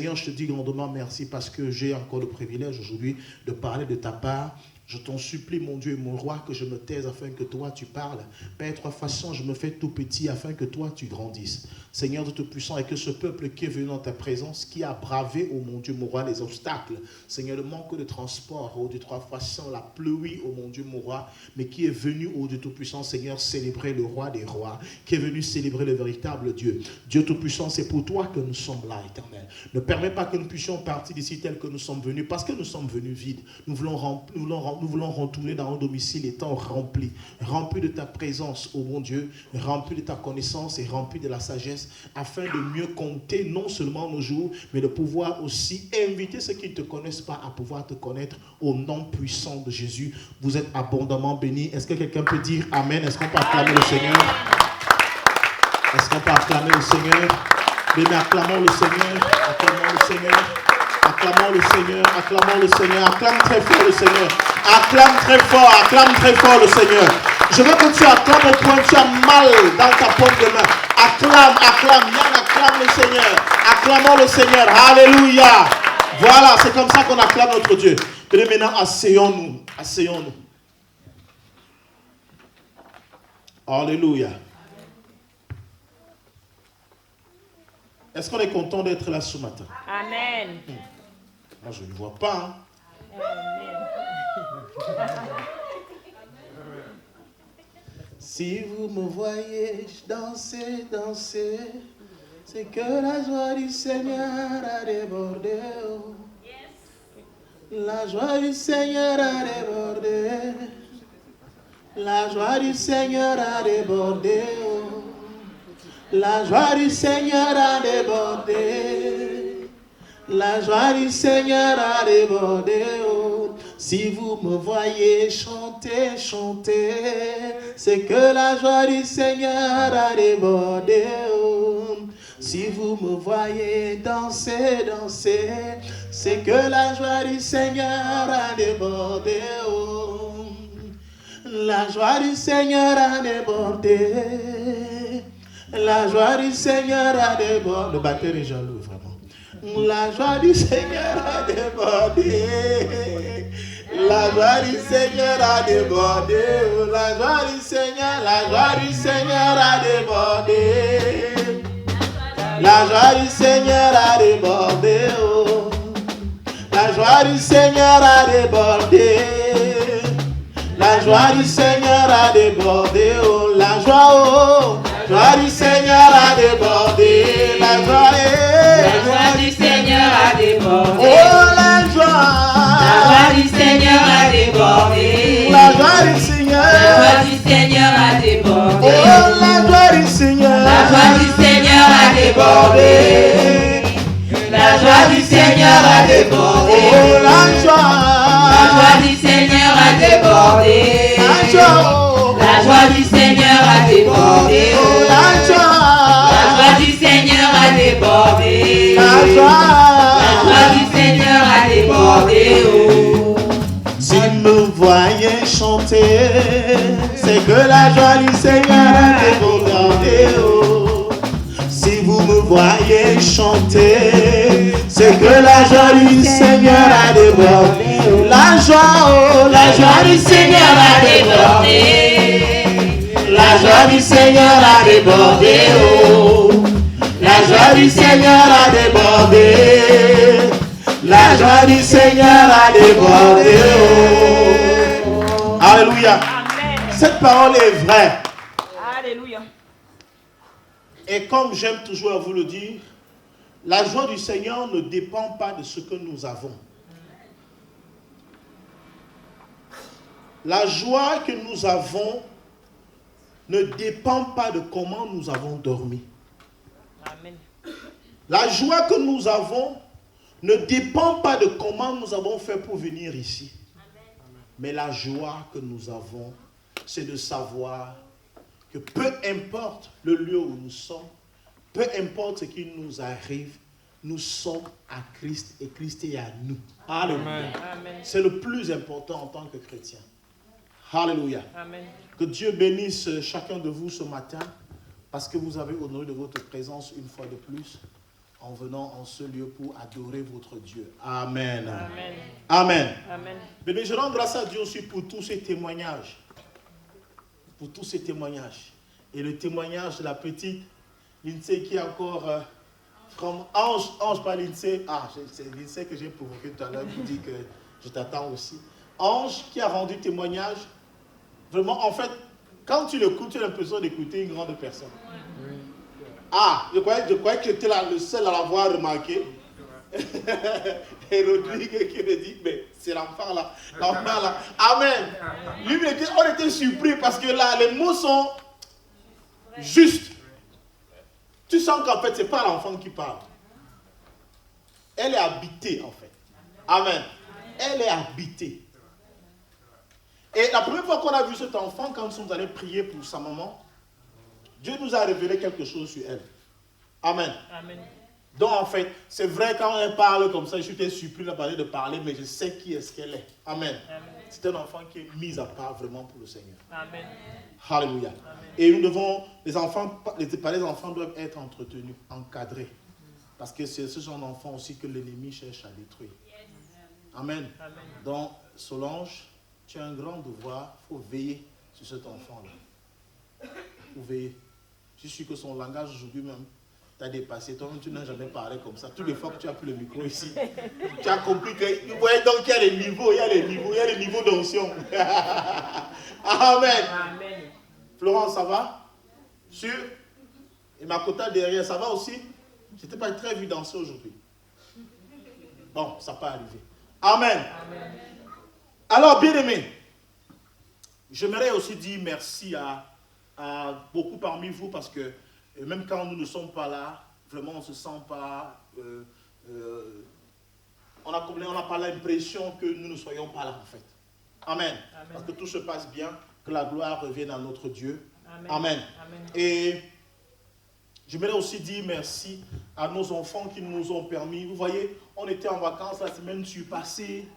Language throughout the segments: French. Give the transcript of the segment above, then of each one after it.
Seigneur, je te dis grandement merci parce que j'ai encore le privilège aujourd'hui de parler de ta part. Je t'en supplie, mon Dieu et mon roi, que je me taise afin que toi tu parles. Père, de toute façon, je me fais tout petit afin que toi tu grandisses. Seigneur de Tout-Puissant, et que ce peuple qui est venu dans ta présence, qui a bravé, oh mon Dieu, mon roi, les obstacles, Seigneur, le manque de transport, oh Dieu, 3 fois 100, la pluie, oh mon Dieu, mon roi, mais qui est venu, oh Dieu Tout-Puissant, Seigneur, célébrer le roi des rois, qui est venu célébrer le véritable Dieu. Dieu Tout-Puissant, c'est pour toi que nous sommes là, Éternel. Ne permets pas que nous puissions partir d'ici tel que nous sommes venus, parce que nous sommes venus vides. Nous voulons retourner dans nos domiciles étant remplis de ta présence, ô mon Dieu, remplis de ta connaissance et remplis de la sagesse, afin de mieux compter non seulement nos jours, mais de pouvoir aussi inviter ceux qui ne te connaissent pas à pouvoir te connaître au nom puissant de Jésus. Vous êtes abondamment bénis. Est-ce que quelqu'un peut dire Amen? Est-ce qu'on peut acclamer le Seigneur? Est-ce qu'on peut acclamer le Seigneur? Mais acclamons le Seigneur, acclamons le Seigneur. Acclamons le Seigneur, acclamons le Seigneur, acclame très fort le Seigneur, acclame très fort le Seigneur. Je veux que tu acclames au point où tu as mal dans ta paume de main. Acclame, Yann, acclame le Seigneur, acclamons le Seigneur, alléluia. Voilà, c'est comme ça qu'on acclame notre Dieu. Et maintenant, asseyons-nous. Alléluia. Est-ce qu'on est content d'être là ce matin? Amen. Moi, je ne vois pas. Si vous me voyez danser, c'est que la joie du Seigneur a débordé. La joie du Seigneur a débordé. La joie du Seigneur a débordé. La joie du Seigneur a débordé. La joie du Seigneur a débordé. Oh. Si vous me voyez chanter, c'est que la joie du Seigneur a débordé. Oh. Si vous me voyez danser, c'est que la joie du Seigneur a débordé. Oh. La joie du Seigneur a débordé. La joie du Seigneur a débordé. Le batteur est jaloux, vraiment. La joie du Seigneur a débordé. La joie du Seigneur a débordé. La joie du Seigneur a débordé. La joie du Seigneur a débordé. La joie du Seigneur a débordé. La joie du Seigneur a débordé. La joie, la joie du Seigneur a débordé. La joie du Seigneur a débordé. Oh, la joie du Seigneur a débordé. La joie du Seigneur. La joie du Seigneur a débordé. Oh, la joie du Seigneur. La joie du Seigneur a débordé. La joie du Seigneur a débordé. Oh, la joie du Seigneur a débordé. La joie du Seigneur a débordé. La joie du Seigneur a débordé. La joie du Seigneur a débordé. Si me voyez chanter, c'est que la joie du Seigneur a débordé. Si vous me voyez chanter, c'est que la joie du Seigneur a débordé. La joie du Seigneur a débordé. La joie du Seigneur a débordé. La joie du Seigneur a débordé. La joie du Seigneur a débordé. Alléluia. Amen. Cette parole est vraie. Alléluia. Et comme j'aime toujours vous le dire, la joie du Seigneur ne dépend pas de ce que nous avons. La joie que nous avons ne dépend pas de comment nous avons dormi. Amen. La joie que nous avons ne dépend pas de comment nous avons fait pour venir ici. Amen. Mais la joie que nous avons, c'est de savoir que peu importe le lieu où nous sommes, peu importe ce qui nous arrive, nous sommes à Christ et Christ est à nous. Alléluia. C'est le plus important en tant que chrétien. Alléluia. Amen. Que Dieu bénisse chacun de vous ce matin parce que vous avez honoré de votre présence une fois de plus. en venant en ce lieu pour adorer votre Dieu. Amen. Amen. Amen. Amen. Mais je rends grâce à Dieu aussi pour tous ces témoignages. Pour tous ces témoignages. Et le témoignage de la petite Lindsay qui est encore comme Ange pas Lindsay. Ah, c'est Lindsay que j'ai provoqué tout à l'heure qui dit que je t'attends aussi. Ange qui a rendu témoignage. Vraiment, en fait, quand tu l'écoutes, tu as l'impression d'écouter une grande personne. Ah, je croyais que j'étais le seul à l'avoir remarqué. Et Rodrigue qui me dit, mais c'est l'enfant là. L'enfant là. Amen. Lui, on était surpris parce que là, les mots sont justes. Tu sens qu'en fait, ce n'est pas l'enfant qui parle. Elle est habitée en fait. Amen. Elle est habitée. Et la première fois qu'on a vu cet enfant, quand nous sommes allés prier pour sa maman, Dieu nous a révélé quelque chose sur elle. Amen. Amen. Donc en fait, c'est vrai quand elle parle comme ça, je suis surpris de parler, mais je sais qui est-ce qu'elle est. Amen. Amen. C'est un enfant qui est mis à part vraiment pour le Seigneur. Amen. Alléluia. Amen. Et nous devons, les enfants doivent être entretenus, encadrés. Parce que c'est ce genre d'enfant aussi que l'ennemi cherche à détruire. Amen. Amen. Donc Solange, tu as un grand devoir, il faut veiller sur cet enfant-là. Il faut veiller. Je suis sûr que son langage aujourd'hui même t'a dépassé. Toi-même, tu n'as jamais parlé comme ça. Toutes les fois que tu as pris le micro ici, tu as compris que, vous voyez donc qu'il y a les niveaux, il y a les niveaux d'onction. Amen. Amen. Florence, ça va? Sûr? Et Makota derrière, ça va aussi? Je n'étais pas très vu danser aujourd'hui. Bon, ça peut arriver. Amen. Amen. Alors, bien aimé, j'aimerais aussi dire merci à beaucoup parmi vous parce que même quand nous ne sommes pas là, vraiment on ne se sent pas, on n'a pas l'impression que nous ne soyons pas là en fait. Amen. Amen. Parce que tout se passe bien, que la gloire revienne à notre Dieu. Amen. Amen. Amen. Et j'aimerais aussi dire merci à nos enfants qui nous ont permis. Vous voyez, on était en vacances la semaine passée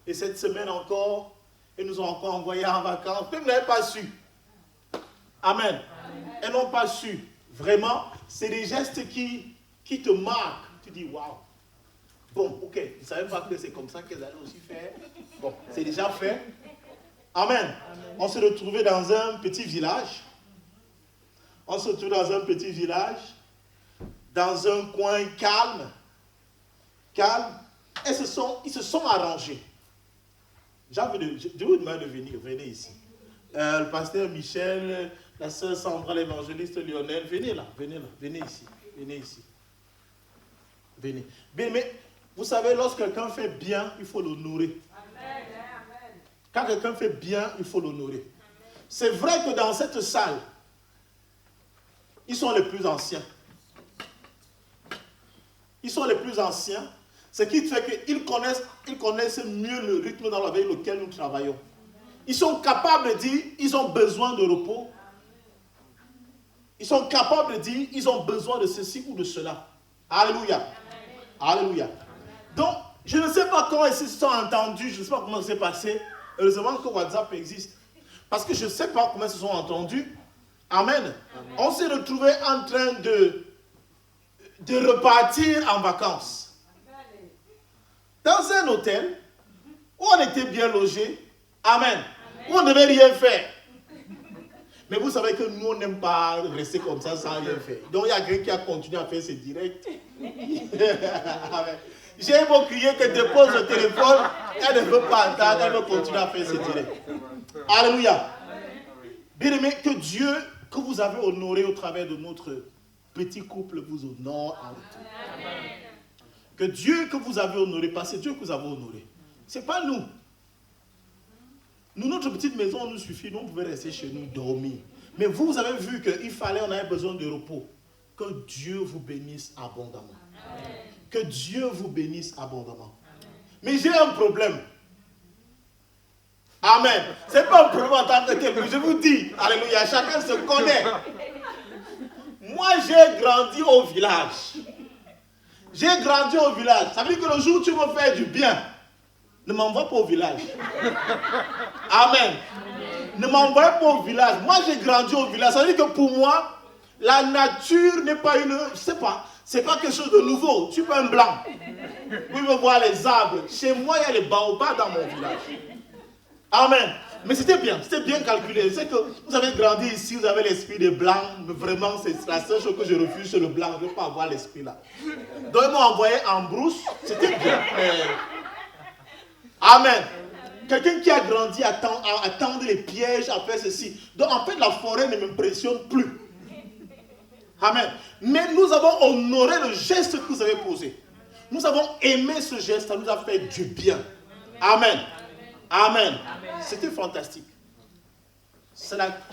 et cette semaine encore, ils nous ont encore envoyés en vacances. Vous n'avez pas su. Amen. Amen. Elles n'ont pas su. Vraiment, c'est des gestes qui te marquent. Tu dis, waouh. Bon, ok, ils ne savaient pas que c'est comme ça qu'elles allaient aussi faire. Bon, c'est déjà fait. Amen. Amen. On s'est retrouvés dans un petit village. Dans un coin calme. Et ils se sont arrangés. Je vous demande de venir, venez ici. Le pasteur Michel, la sœur Sandra, l'évangéliste Lionel, venez ici. Venez. Bien, mais vous savez, lorsque quelqu'un fait bien, il faut l'honorer. Quand quelqu'un fait bien, il faut l'honorer. C'est vrai que dans cette salle, ils sont les plus anciens. Ce qui fait qu'ils connaissent mieux le rythme dans lequel nous travaillons. Ils sont capables de dire ils ont besoin de repos. Ils sont capables de dire ils ont besoin de ceci ou de cela. Alléluia. Alléluia. Donc, je ne sais pas comment ils se sont entendus, je ne sais pas comment ça s'est passé. Heureusement que WhatsApp existe. Parce que je ne sais pas comment ils se sont entendus. Amen. Amen. On s'est retrouvés en train de repartir en vacances. Dans un hôtel où on était bien logé. Amen. Amen. Où on ne devait rien faire. Mais vous savez que nous, on n'aime pas rester comme ça sans rien faire. Donc, il y a quelqu'un qui a continué à faire ses directs. J'ai beau crier que dépose le téléphone, elle ne veut pas entendre, elle veut continuer à faire ses directs. Alléluia. Bien aimé, que Dieu, que vous avez honoré au travers de notre petit couple, vous honore en tout. Que Dieu que vous avez honoré, parce que c'est Dieu que vous avez honoré. Ce n'est pas nous. Nous, notre petite maison nous suffit, nous on pouvait rester chez nous, dormir. Mais vous avez vu qu'il fallait, on avait besoin de repos. Que Dieu vous bénisse abondamment. Amen. Que Dieu vous bénisse abondamment. Amen. Mais j'ai un problème. Amen. Ce n'est pas un problème en tant que tel, je vous dis, alléluia, chacun se connaît. Moi, j'ai grandi au village. Ça veut dire que le jour où tu veux faire du bien, ne m'envoie pas au village. Amen. Ne m'envoie pas au village. Moi, j'ai grandi au village. Ça veut dire que pour moi, la nature n'est pas une... Je ne sais pas. C'est pas quelque chose de nouveau. Tu veux un blanc. Vous pouvez voir les arbres. Chez moi, il y a les baobabs dans mon village. Amen. Mais c'était bien calculé. C'est que vous avez grandi ici, vous avez l'esprit des blancs. Mais vraiment, c'est la seule chose que je refuse, c'est le blanc. Je ne veux pas avoir l'esprit là. Donc, ils m'ont envoyé en brousse. C'était bien. Amen. Quelqu'un qui a grandi à tendre les pièges, à faire ceci. Donc, en fait, la forêt ne m'impressionne plus. Amen. Mais nous avons honoré le geste que vous avez posé. Nous avons aimé ce geste, ça nous a fait du bien. Amen. Amen. C'était fantastique.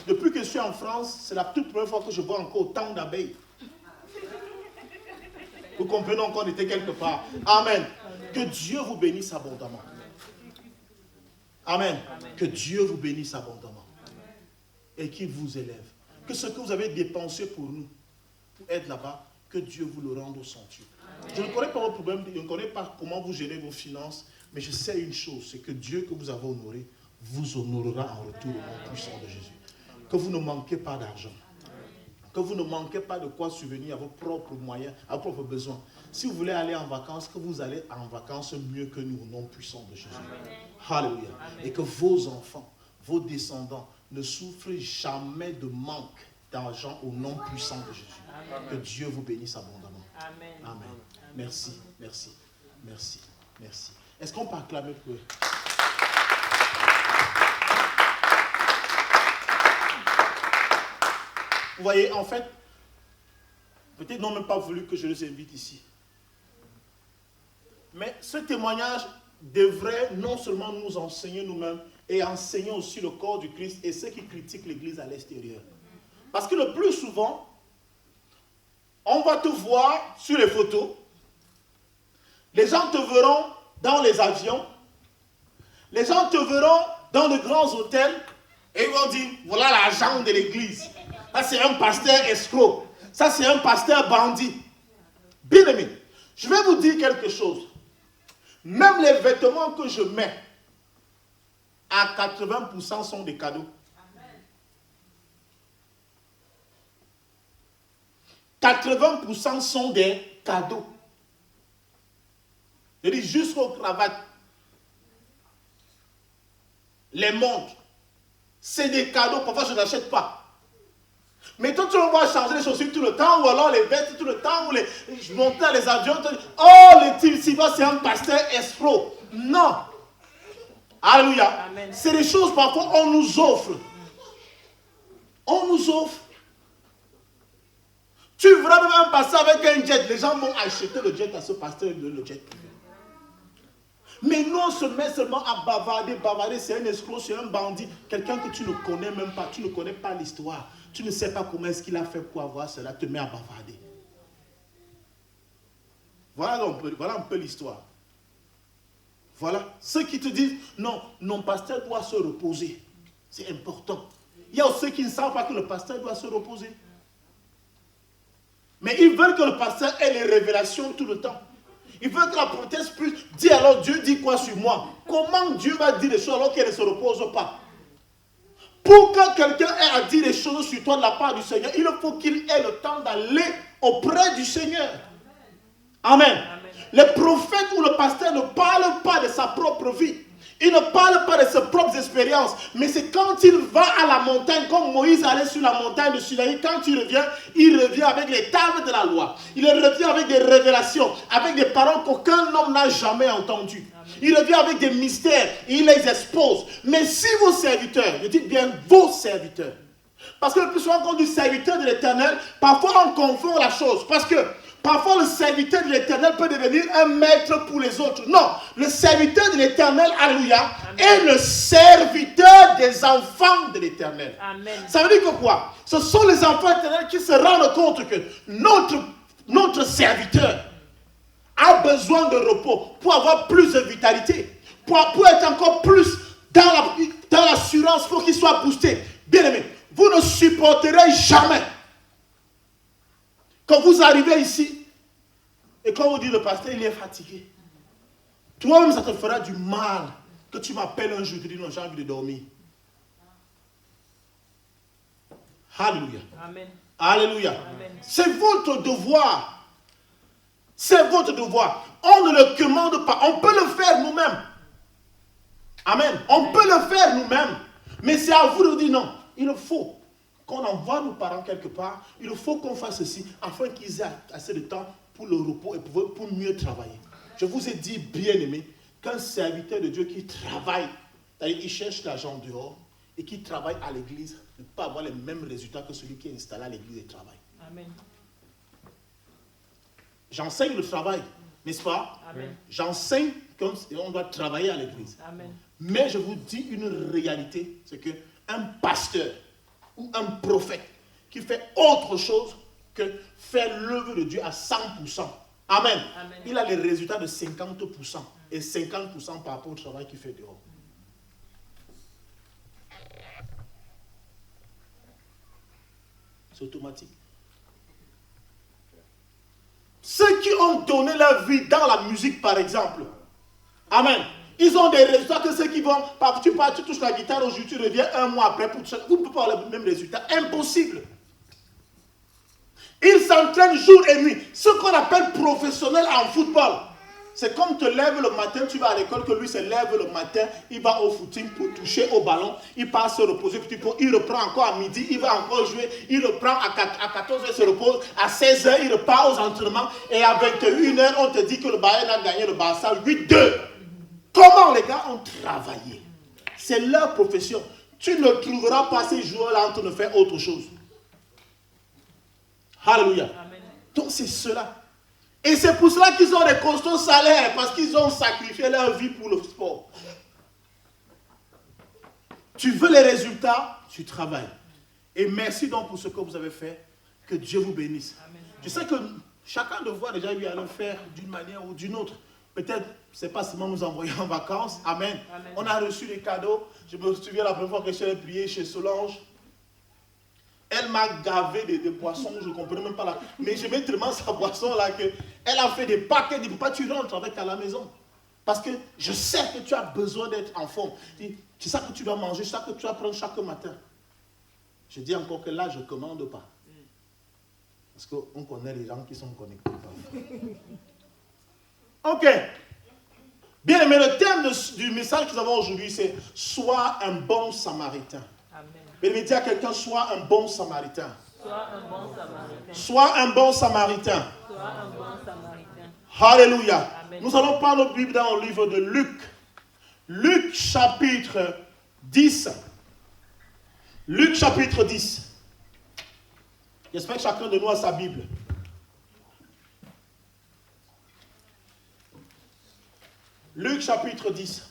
Depuis que je suis en France, c'est la toute première fois que je vois encore autant d'abeilles. Vous comprenez qu'on était quelque part. Amen. Que Dieu vous bénisse abondamment. Amen. Que Dieu vous bénisse abondamment. Et qu'il vous élève. Que ce que vous avez dépensé pour nous, pour être là-bas, que Dieu vous le rende au centuple. Je ne connais pas vos problèmes, je ne connais pas comment vous gérez vos finances, mais je sais une chose, c'est que Dieu que vous avez honoré, vous honorera en retour au nom puissant de Jésus. Que vous ne manquez pas d'argent. Que vous ne manquez pas de quoi subvenir à vos propres moyens, à vos propres besoins. Si vous voulez aller en vacances, que vous allez en vacances mieux que nous au nom puissant de Jésus. Alléluia. Et que vos enfants, vos descendants ne souffrent jamais de manque d'argent au nom puissant de Jésus. Que Dieu vous bénisse abondamment. Amen. Amen. Merci, merci, merci, merci. Est-ce qu'on peut acclamer pour eux? Vous voyez, en fait, peut-être n'ont même pas voulu que je les invite ici. Mais ce témoignage devrait non seulement nous enseigner nous-mêmes, et enseigner aussi le corps du Christ et ceux qui critiquent l'Église à l'extérieur. Parce que le plus souvent, on va te voir sur les photos, les gens te verront dans les avions, les gens te verront dans de grands hôtels, et ils vont dire, voilà l'agent de l'Église. Ça c'est un pasteur escroc. Ça c'est un pasteur bandit. Bien aimé, je vais vous dire quelque chose. Même les vêtements que je mets, à 80% sont des cadeaux. 80% sont des cadeaux. Je dis jusqu'aux cravates. Les montres. C'est des cadeaux. Parfois, je n'achète pas. Mais toi, tu vas voir changer les chaussures tout le temps, ou alors les vestes tout le temps, ou je monte dans les avions. Oh, le type ici, c'est un pasteur escroc. Non. Alléluia. C'est des choses, parfois, on nous offre. On nous offre. Tu verras même passer avec un jet. Les gens vont acheter le jet à ce pasteur, le jet privé. Mais nous, on se met seulement à bavarder. Bavarder, c'est un escroc, c'est un bandit. Quelqu'un que tu ne connais même pas. Tu ne connais pas l'histoire. Tu ne sais pas comment est-ce qu'il a fait pour avoir cela. Te met à bavarder. Voilà un peu l'histoire. Voilà. Ceux qui te disent, non, non, pasteur doit se reposer. C'est important. Il y a aussi ceux qui ne savent pas que le pasteur doit se reposer. Mais ils veulent que le pasteur ait les révélations tout le temps. Ils veulent que la prophétesse puisse dire, alors Dieu dit quoi sur moi? Comment Dieu va dire des choses alors qu'elle ne se repose pas? Pour que quelqu'un ait à dire des choses sur toi de la part du Seigneur, il faut qu'il ait le temps d'aller auprès du Seigneur. Amen. Le prophète ou le pasteur ne parle pas de sa propre vie. Il ne parle pas de ses propres expériences. Mais c'est quand il va à la montagne, comme Moïse allait sur la montagne de Sinaï, quand il revient avec les tables de la loi. Il revient avec des révélations, avec des paroles qu'aucun homme n'a jamais entendues. Il revient avec des mystères et il les expose. Mais si vos serviteurs, je dis bien vos serviteurs, parce que le plus souvent quand on dit serviteur de l'Éternel, parfois on confond la chose. Parce que parfois, le serviteur de l'Éternel peut devenir un maître pour les autres. Non, le serviteur de l'Éternel, alléluia, est le serviteur des enfants de l'Éternel. Ça veut dire que quoi? Ce sont les enfants éternels qui se rendent compte que notre serviteur a besoin de repos pour avoir plus de vitalité, pour être encore plus dans l'assurance, pour qu'il soit boosté. Bien aimé, vous ne supporterez jamais quand vous arrivez ici, et quand vous dites le pasteur, il est fatigué. Toi-même, ça te fera du mal que tu m'appelles un jour et tu dis non, j'ai envie de dormir. Alléluia. Amen. Alléluia. C'est votre devoir C'est votre devoir. On ne le commande pas. On peut le faire nous-mêmes. Amen. On peut le faire nous-mêmes. Mais c'est à vous de dire non. Il faut qu'on envoie nos parents quelque part. Il faut qu'on fasse ceci afin qu'ils aient assez de temps pour le repos et pour mieux travailler. Je vous ai dit, bien-aimés, qu'un serviteur de Dieu qui travaille, c'est-à-dire il cherche l'argent dehors et qui travaille à l'église, ne peut pas avoir les mêmes résultats que celui qui est installé à l'église et travaille. Amen. J'enseigne le travail, n'est-ce pas? Amen. J'enseigne qu'on doit travailler à l'église. Amen. Mais je vous dis une réalité, c'est qu'un pasteur ou un prophète qui fait autre chose que faire l'œuvre de Dieu à 100%. Amen. Amen. Il a les résultats de 50% et 50% par rapport au travail qu'il fait dehors. C'est automatique. Ceux qui ont donné leur vie dans la musique, par exemple, amen, ils ont des résultats que ceux qui vont, tu touches la guitare aujourd'hui, tu reviens un mois après, vous ne pouvez pas avoir le même résultat. Impossible. Ils s'entraînent jour et nuit. Ce qu'on appelle professionnel en football, c'est comme te lèves le matin, tu vas à l'école, que lui se lève le matin, il va au footing pour toucher au ballon, il passe se reposer, il reprend encore à midi, il va encore jouer, il reprend à 14h, il se repose, à 16h, il repart aux entraînements, et à 21h, on te dit que le Bayern a gagné le Barça 8-2. Comment les gars ont travaillé? C'est leur profession. Tu ne trouveras pas ces joueurs-là en train de faire autre chose. Alléluia. Amen. Donc c'est cela. Et c'est pour cela qu'ils ont des costauds salaires, parce qu'ils ont sacrifié leur vie pour le sport. Tu veux les résultats, tu travailles. Et merci donc pour ce que vous avez fait. Que Dieu vous bénisse. Amen. Je sais que chacun de vous a déjà eu à le faire d'une manière ou d'une autre. Peut-être, c'est pas seulement nous envoyer en vacances. Amen. Amen. On a reçu des cadeaux. Je me souviens la première fois que j'ai prié chez Solange. Elle m'a gavé de boissons, je ne comprenais même pas là. Mais j'aimais tellement sa boisson là qu'elle a fait des paquets. Elle dit, pourquoi tu rentres avec à la maison? Parce que je sais que tu as besoin d'être en forme. C'est ça que tu dois manger, c'est ça que tu dois prendre chaque matin. Je dis encore que là, je ne commande pas. Parce qu'on connaît les gens qui sont connectés. Ok. Bien aimé, le thème du message que nous avons aujourd'hui, c'est « Sois un bon samaritain ». Bien aimé, dis à quelqu'un « Sois un bon samaritain ». Sois un bon samaritain. Sois un bon samaritain. Sois un bon samaritain. Alléluia. Amen. Nous allons prendre notre Bible dans le livre de Luc. Luc chapitre 10. Luc chapitre 10. J'espère que chacun de nous a sa Bible. Luc chapitre 10.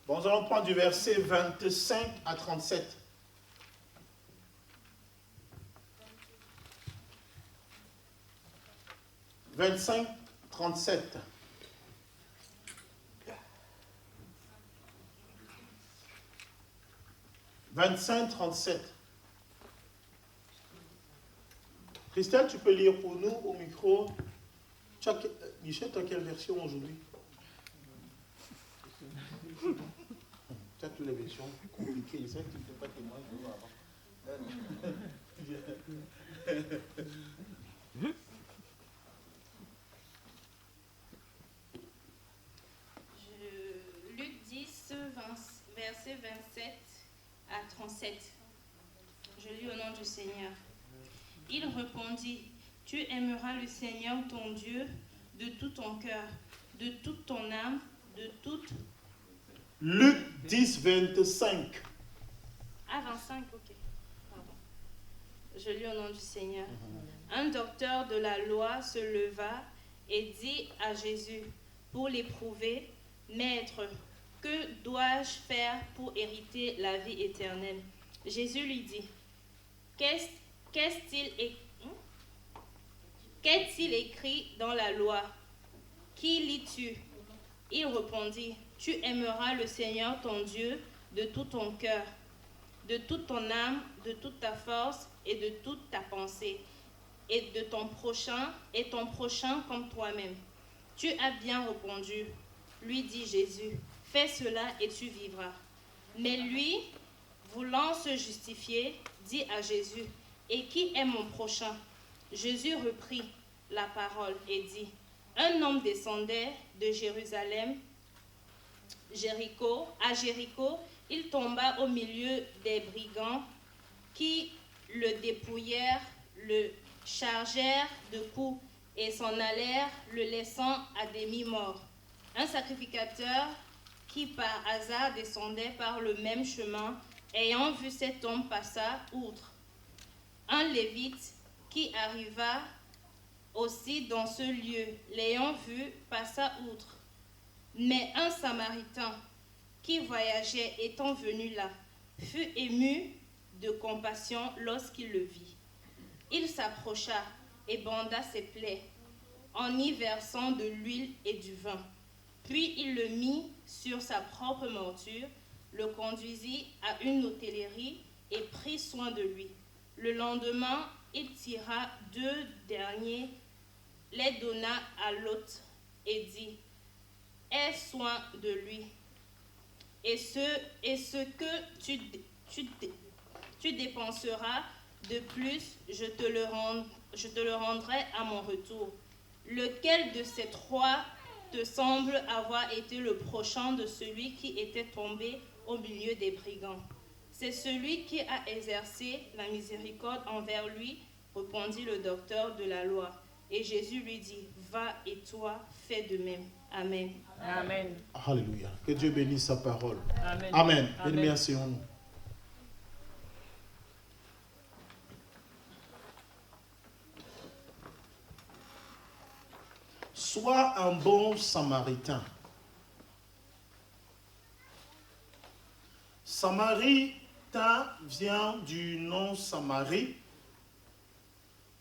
Bon, nous allons prendre du verset 25 à 37. « 25, 37. » 25, 37. Christelle, tu peux lire pour nous au micro. Michel, tu as quelle version aujourd'hui? Tu as toutes les versions compliquées. Je sais que tu ne fais pas témoin avant. Luc 10, verset 27 à 37. Je lis au nom du Seigneur. Il répondit, « Tu aimeras le Seigneur ton Dieu de tout ton cœur, de toute ton âme, de toute... » Luc 10, 25. Ah, 25, ok. Pardon. Je lis au nom du Seigneur. Un docteur de la loi se leva et dit à Jésus, pour l'éprouver, « Maître, que dois-je faire pour hériter la vie éternelle ?» Jésus lui dit, Qu'est-il écrit dans la loi? Qui lis-tu? Il répondit, tu aimeras le Seigneur ton Dieu de tout ton cœur, de toute ton âme, de toute ta force et de toute ta pensée, et de ton prochain comme toi-même. Tu as bien répondu, lui dit Jésus, fais cela et tu vivras. Mais lui, voulant se justifier, dit à Jésus, « Et qui est mon prochain ?» Jésus reprit la parole et dit, « Un homme descendait de Jérusalem, à Jéricho, il tomba au milieu des brigands qui le dépouillèrent, le chargèrent de coups et s'en allèrent, le laissant à demi-mort. Un sacrificateur qui par hasard descendait par le même chemin, ayant vu cet homme passa outre. Un lévite qui arriva aussi dans ce lieu, l'ayant vu, passa outre. Mais un samaritain qui voyageait étant venu là, fut ému de compassion lorsqu'il le vit. Il s'approcha et banda ses plaies, en y versant de l'huile et du vin. Puis il le mit sur sa propre monture, le conduisit à une hôtellerie et prit soin de lui. Le lendemain, il tira 2 derniers, les donna à l'hôte et dit, « Aie soin de lui, et ce que tu dépenseras de plus, je te le rendrai à mon retour. Lequel de ces 3 te semble avoir été le prochain de celui qui était tombé au milieu des brigands? » « C'est celui qui a exercé la miséricorde envers lui, répondit le docteur de la loi. Et Jésus lui dit, « Va et toi, fais de même. » Amen. Amen. Alléluia. Que Dieu bénisse sa parole. Amen. Amen. Amen. Remercions-nous. Sois un bon samaritain. Samaritain vient du nom Samarie.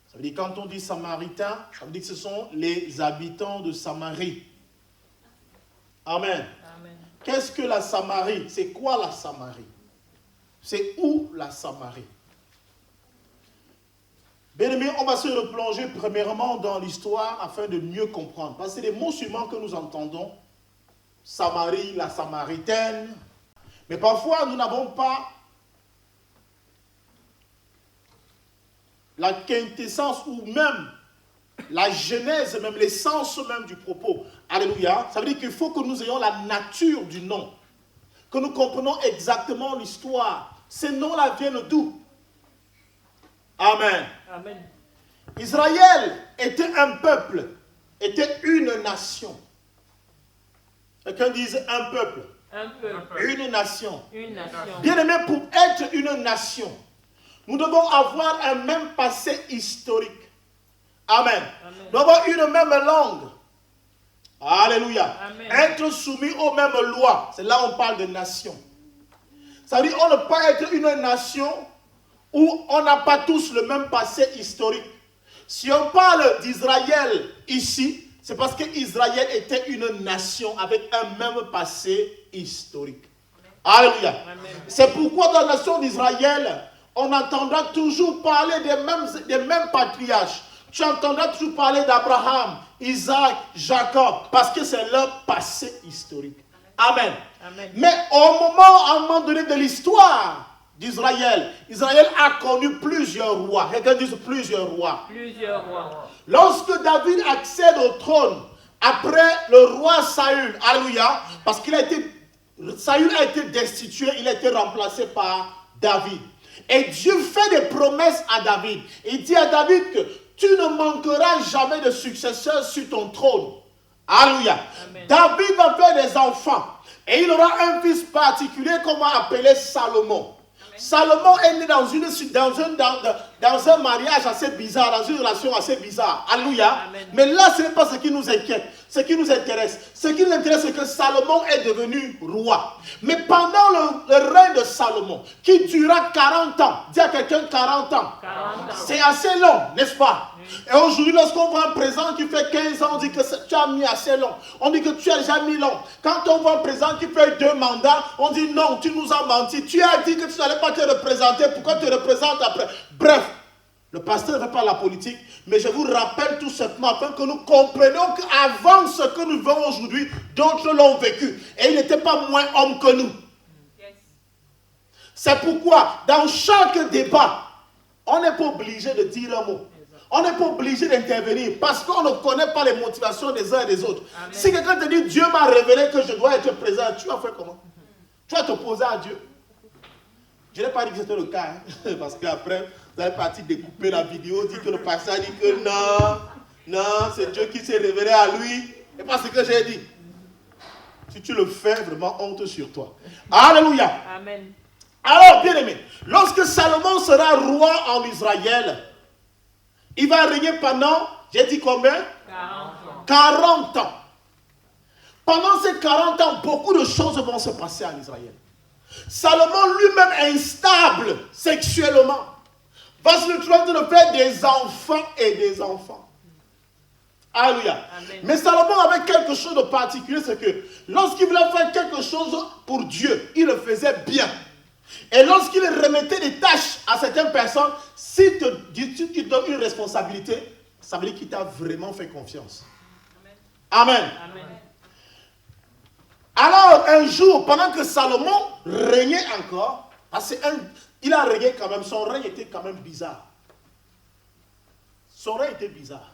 Ça veut dire, quand on dit samaritain, ça veut dire que ce sont les habitants de Samarie. Amen. Amen. Qu'est-ce que la Samarie? C'est quoi la Samarie? C'est où la Samarie? Bien aimé, on va se replonger premièrement dans l'histoire afin de mieux comprendre. Parce que c'est les mots suivants que nous entendons. Samarie, la Samaritaine. Mais parfois, nous n'avons pas la quintessence ou même la genèse, même l'essence même du propos. Alléluia. Ça veut dire qu'il faut que nous ayons la nature du nom. Que nous comprenions exactement l'histoire. Ces noms-là viennent d'où? Amen. Amen. Israël était un peuple, était une nation. Quelqu'un dise un peuple. Un peuple. Une nation. Une nation. Bien aimé, pour être une nation, nous devons avoir un même passé historique. Amen. Amen. Nous devons avoir une même langue. Alléluia. Amen. Être soumis aux mêmes lois. C'est là où on parle de nation. Ça veut dire qu'on ne peut pas être une nation où on n'a pas tous le même passé historique. Si on parle d'Israël ici, c'est parce qu'Israël était une nation avec un même passé historique. Alléluia. C'est pourquoi dans la nation d'Israël, on entendra toujours parler des mêmes patriarches. Tu entendras toujours parler d'Abraham, Isaac, Jacob, parce que c'est leur passé historique. Amen. Amen. Mais à un moment donné de l'histoire d'Israël, Israël a connu plusieurs rois. Quelqu'un dit plusieurs rois. Plusieurs rois. Lorsque David accède au trône, après le roi Saül, alléluia, parce Saül a été destitué, il a été remplacé par David. Et Dieu fait des promesses à David. Il dit à David que tu ne manqueras jamais de successeurs sur ton trône. Alléluia. Amen. David va faire des enfants. Et il aura un fils particulier qu'on va appeler Salomon. Amen. Salomon est né dans un mariage assez bizarre, dans une relation assez bizarre. Alléluia. Amen. Mais là, ce n'est pas ce qui nous inquiète. Ce qui nous intéresse, c'est que Salomon est devenu roi. Mais pendant le règne de Salomon, qui dura 40 ans, dis à quelqu'un 40 ans, c'est assez long, n'est-ce pas? Et aujourd'hui, lorsqu'on voit un président qui fait 15 ans, on dit que tu as mis assez long. On dit que tu as déjà mis long. Quand on voit un président qui fait 2 mandats, on dit non, tu nous as menti. Tu as dit que tu n'allais pas te représenter. Pourquoi tu te représentes après? Bref, le pasteur ne fait pas la politique, mais je vous rappelle tout simplement afin que nous comprenions qu'avant ce que nous vivons aujourd'hui, d'autres l'ont vécu. Et il n'était pas moins homme que nous. C'est pourquoi, dans chaque débat, on n'est pas obligé de dire un mot. On n'est pas obligé d'intervenir parce qu'on ne connaît pas les motivations des uns et des autres. Amen. Si quelqu'un te dit Dieu m'a révélé que je dois être présent, tu vas faire comment? Tu vas t'opposer à Dieu. Je n'ai pas dit que c'était le cas, hein, parce qu'après, vous allez partir découper la vidéo, dire que le pasteur dit que non, c'est Dieu qui s'est révélé à lui. Et pas ce que j'ai dit. Si tu le fais, vraiment honte sur toi. Alléluia. Amen. Alors, bien aimé, lorsque Salomon sera roi en Israël, il va régner pendant, j'ai dit combien? 40 ans. Pendant ces 40 ans, beaucoup de choses vont se passer en Israël. Salomon lui-même instable sexuellement va se retrouver de faire des enfants et des enfants. Alléluia. Amen. Mais Salomon avait quelque chose de particulier, c'est que lorsqu'il voulait faire quelque chose pour Dieu, il le faisait bien. Et lorsqu'il remettait des tâches à certaines personnes, si tu donnes une responsabilité, ça veut dire qu'il t'a vraiment fait confiance. Amen. Amen. Alors, un jour, pendant que Salomon régnait encore, parce qu'il a régné quand même, son règne était quand même bizarre. Son règne était bizarre.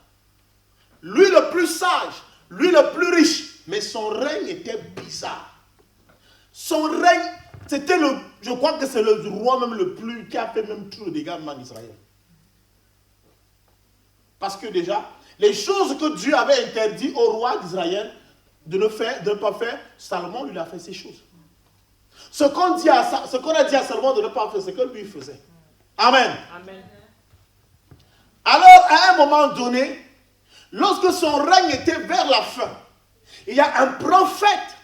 Lui le plus sage, lui le plus riche, mais son règne était bizarre. Son règne, c'était je crois que c'est le roi même le plus, qui a fait même tout le dégât en Israël. Parce que déjà, les choses que Dieu avait interdit au roi d'Israël de ne pas faire, Salomon lui a fait ces choses. Ce qu'on a dit à Salomon de ne pas faire, c'est que lui faisait. Amen. Amen. Alors, à un moment donné, lorsque son règne était vers la fin, il y a un prophète.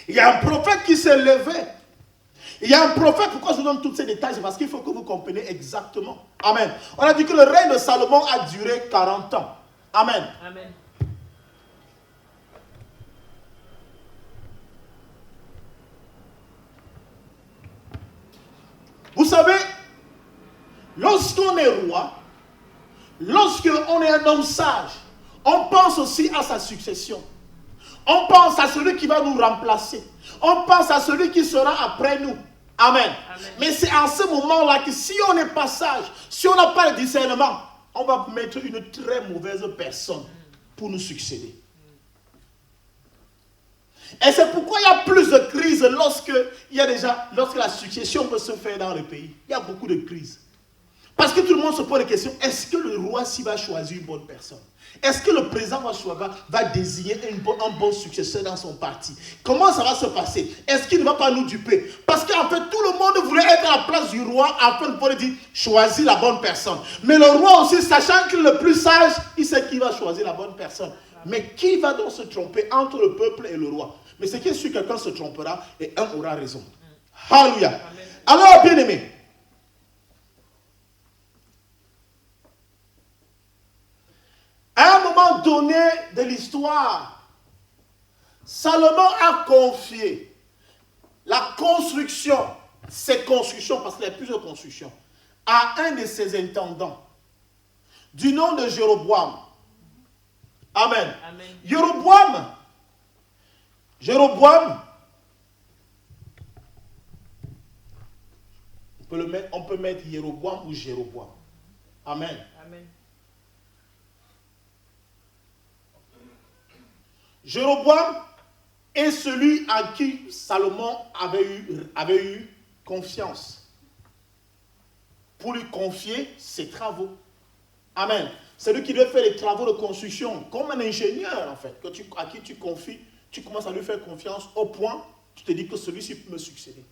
Il y a un prophète qui s'est levé. Il y a un prophète, pourquoi je vous donne tous ces détails? C'est parce qu'il faut que vous compreniez exactement. Amen. On a dit que le règne de Salomon a duré 40 ans. Amen. Amen. Vous savez, lorsqu'on est roi, lorsqu'on est un homme sage, on pense aussi à sa succession. On pense à celui qui va nous remplacer. On pense à celui qui sera après nous. Amen. Amen. Mais c'est en ce moment-là que si on n'est pas sage, si on n'a pas le discernement, on va mettre une très mauvaise personne pour nous succéder. Et c'est pourquoi il y a plus de crises lorsque la succession peut se faire dans le pays. Il y a beaucoup de crises. Parce que tout le monde se pose la question, est-ce que le roi s'il va choisir une bonne personne? Est-ce que le président va désigner un bon successeur dans son parti? Comment ça va se passer? Est-ce qu'il ne va pas nous duper? Parce qu'en fait, tout le monde voulait être à la place du roi afin de pouvoir dire, choisis la bonne personne. Mais le roi aussi, sachant qu'il est le plus sage, il sait qu'il va choisir la bonne personne. Mais qui va donc se tromper entre le peuple et le roi? Mais c'est qu'il sûr quelqu'un se trompera et un aura raison. Alléluia. Alors, bien aimé, à un moment donné de l'histoire, Salomon a confié la construction, cette construction, parce qu'il y a plusieurs constructions, à un de ses intendants, du nom de Jéroboam. Amen. Amen. Jéroboam, on peut mettre Jéroboam ou Jéroboam. Amen. Amen. Jéroboam est celui à qui Salomon avait eu confiance pour lui confier ses travaux. Amen. C'est lui qui doit faire les travaux de construction, comme un ingénieur en fait, à qui tu confies, tu commences à lui faire confiance au point, tu te dis que celui-ci peut me succéder.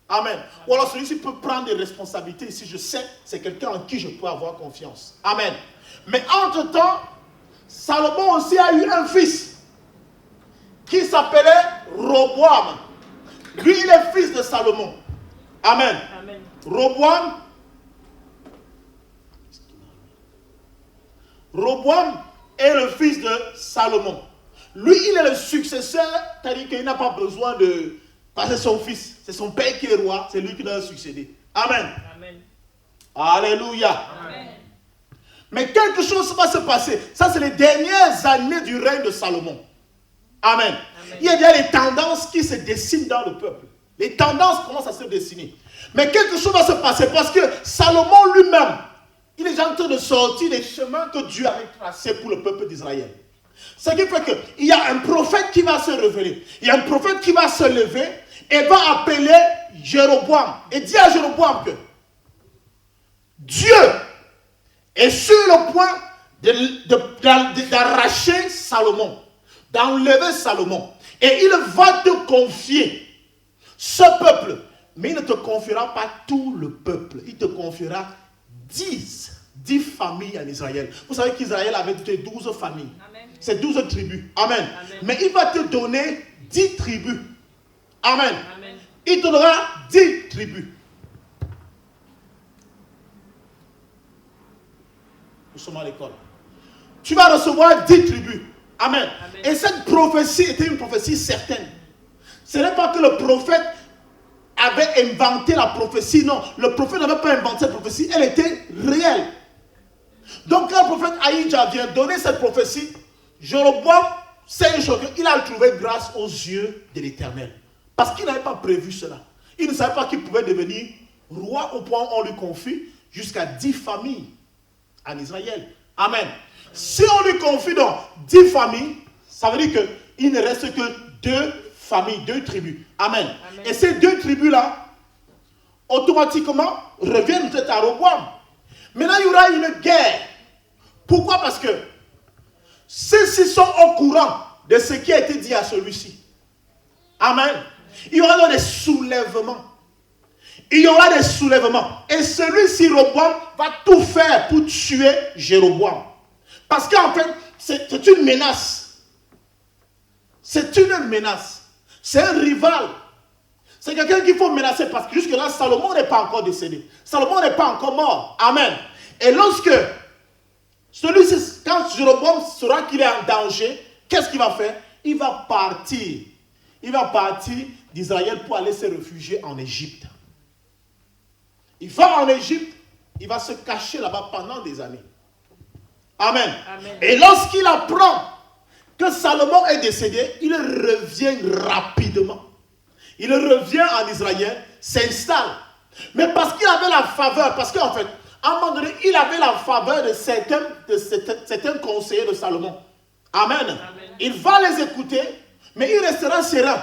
Amen. Ou alors celui-ci peut prendre des responsabilités si je sais c'est quelqu'un en qui je peux avoir confiance. Amen. Mais entre-temps, Salomon aussi a eu un fils qui s'appelait Roboam. Lui, il est fils de Salomon. Amen. Amen. Roboam est le fils de Salomon. Lui, il est le successeur, c'est-à-dire qu'il n'a pas besoin de passer son fils. C'est son père qui est roi, c'est lui qui doit succéder. Amen. Amen. Alléluia. Amen. Mais quelque chose va se passer. Ça, c'est les dernières années du règne de Salomon. Amen. Amen. Il y a des tendances qui se dessinent dans le peuple. Les tendances commencent à se dessiner. Mais quelque chose va se passer parce que Salomon lui-même, il est en train de sortir des chemins que Dieu avait tracés pour le peuple d'Israël. Ce qui fait qu'il y a un prophète qui va se révéler. Il y a un prophète qui va se lever et va appeler Jéroboam. Et dire à Jéroboam que Dieu est sur le point d'arracher Salomon, d'enlever Salomon. Et il va te confier ce peuple. Mais il ne te confiera pas tout le peuple. Il te confiera 10 familles en Israël. Vous savez qu'Israël avait 12 familles. C'est 12 tribus. Amen. Amen. Mais il va te donner 10 tribus. Amen. Amen. Il te donnera 10 tribus. Nous sommes à l'école. Tu vas recevoir 10 tribus. Amen. Amen. Et cette prophétie était une prophétie certaine. Ce n'est pas que le prophète avait inventé la prophétie. Non, le prophète n'avait pas inventé cette prophétie. Elle était réelle. Donc quand le prophète Ahija vient donner cette prophétie, Jéroboam, c'est une chose qu'il a trouvé grâce aux yeux de l'Éternel. Parce qu'il n'avait pas prévu cela. Il ne savait pas qu'il pouvait devenir roi au point où on lui confie jusqu'à 10 familles en Israël. Amen. Si on lui confie donc 10 familles, ça veut dire qu'il ne reste que 2 familles, 2 tribus. Amen. Amen. Et ces 2 tribus-là, automatiquement, reviennent peut-être à Roboam. Maintenant, il y aura une guerre. Pourquoi? Parce que ceux-ci sont au courant de ce qui a été dit à celui-ci. Amen. Il y aura donc des soulèvements. Il y aura des soulèvements. Et celui-ci, Roboam, va tout faire pour tuer Jéroboam. Parce qu'en fait, c'est une menace. C'est une menace. C'est un rival. C'est quelqu'un qu'il faut menacer parce que jusque-là, Salomon n'est pas encore décédé. Salomon n'est pas encore mort. Amen. Et lorsque celui-ci, quand Jéroboam saura qu'il est en danger, qu'est-ce qu'il va faire? Il va partir. Il va partir d'Israël pour aller se réfugier en Égypte. Il va en Égypte, il va se cacher là-bas pendant des années. Amen. Amen. Et lorsqu'il apprend que Salomon est décédé, il revient rapidement. Il revient en Israël, s'installe. Mais parce qu'il avait la faveur, parce qu'en fait, à un moment donné, il avait la faveur de certains conseillers de Salomon. Amen. Amen. Il va les écouter, mais il restera serein.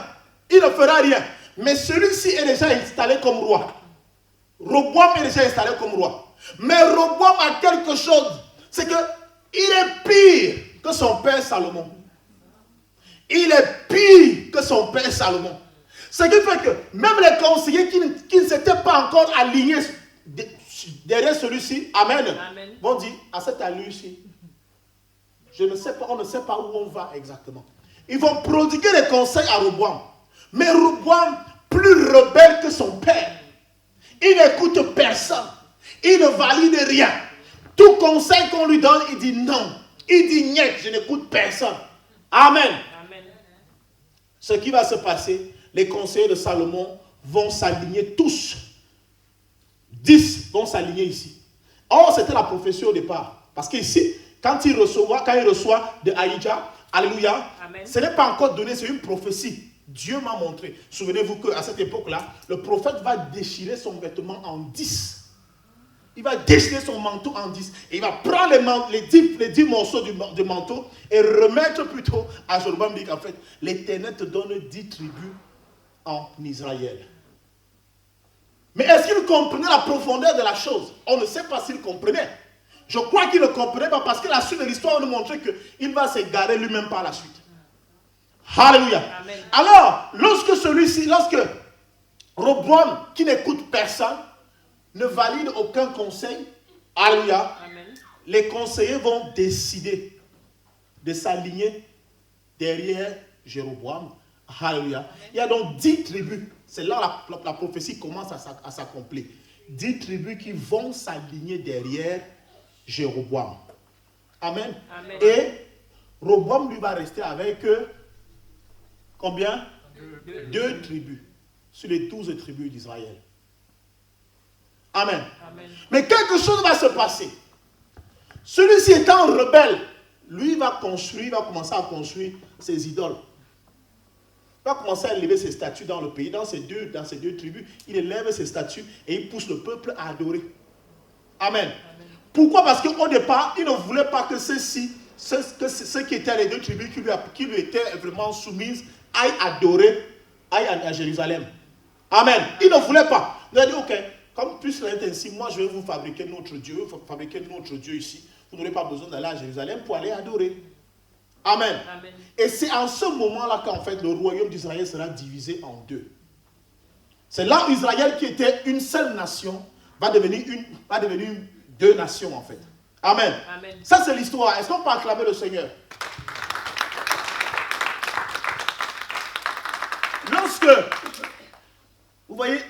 Il ne fera rien. Mais celui-ci est déjà installé comme roi. Roboam est déjà installé comme roi. Mais Roboam a quelque chose. C'est qu'il est pire que son père Salomon. Il est pire que son père Salomon. Ce qui fait que même les conseillers qui ne s'étaient pas encore alignés derrière celui-ci, amen, vont dire à cette allure-ci, je ne sais pas, on ne sait pas où on va exactement. Ils vont prodiguer des conseils à Roboam. Mais Roboam, plus rebelle que son père, il n'écoute personne. Il ne valide rien. Tout conseil qu'on lui donne, il dit non. Il dit niet, je n'écoute personne. Amen. Amen. Ce qui va se passer, les conseillers de Salomon vont s'aligner tous. 10 vont s'aligner ici. Or, c'était la prophétie au départ. Parce qu'ici, quand il reçoit de Ahija, alléluia, amen, ce n'est pas encore donné, c'est une prophétie. Dieu m'a montré. Souvenez-vous qu'à cette époque-là, le prophète va déchirer son vêtement en 10. Il va déchirer son manteau en 10. Et il va prendre les 10 morceaux du manteau et remettre plutôt à Jéroboam. Dit qu'en fait, l'Éternel te donne 10 tribus en Israël. Mais est-ce qu'il comprenait la profondeur de la chose? On ne sait pas s'il comprenait. Je crois qu'il ne comprenait pas parce que la suite de l'histoire nous montrait qu'il va s'égarer lui-même par la suite. Alléluia. Amen. Alors, lorsque Roboam, qui n'écoute personne, ne valide aucun conseil, alléluia, amen, les conseillers vont décider de s'aligner derrière Jéroboam. Alléluia. Amen. Il y a donc 10 tribus. C'est là la prophétie commence à s'accomplir. 10 tribus qui vont s'aligner derrière Jéroboam. Amen. Amen. Et Roboam lui va rester avec combien? 2 tribus sur les 12 tribus d'Israël. Amen. Amen. Mais quelque chose va se passer. Celui-ci étant rebelle, lui va commencer à construire ses idoles. va commencer à élever ses statues dans le pays, dans ces deux tribus. Il élève ses statues et il pousse le peuple à adorer. Amen. Pourquoi? Parce qu'au départ, il ne voulait pas que ceux qui étaient les deux tribus qui lui étaient vraiment soumises aillent adorer, aillent à Jérusalem. Amen. Il ne voulait pas. Il a dit, ok, comme puisque c'est ainsi, moi je vais vous fabriquer notre Dieu ici. Vous n'aurez pas besoin d'aller à Jérusalem pour aller adorer. Amen. Amen. Et c'est en ce moment-là qu'en fait le royaume d'Israël sera divisé en deux. C'est là où Israël, qui était une seule nation, va devenir deux nations en fait. Amen. Amen. Ça c'est l'histoire. Est-ce qu'on peut acclamer le Seigneur? Lorsque, vous voyez,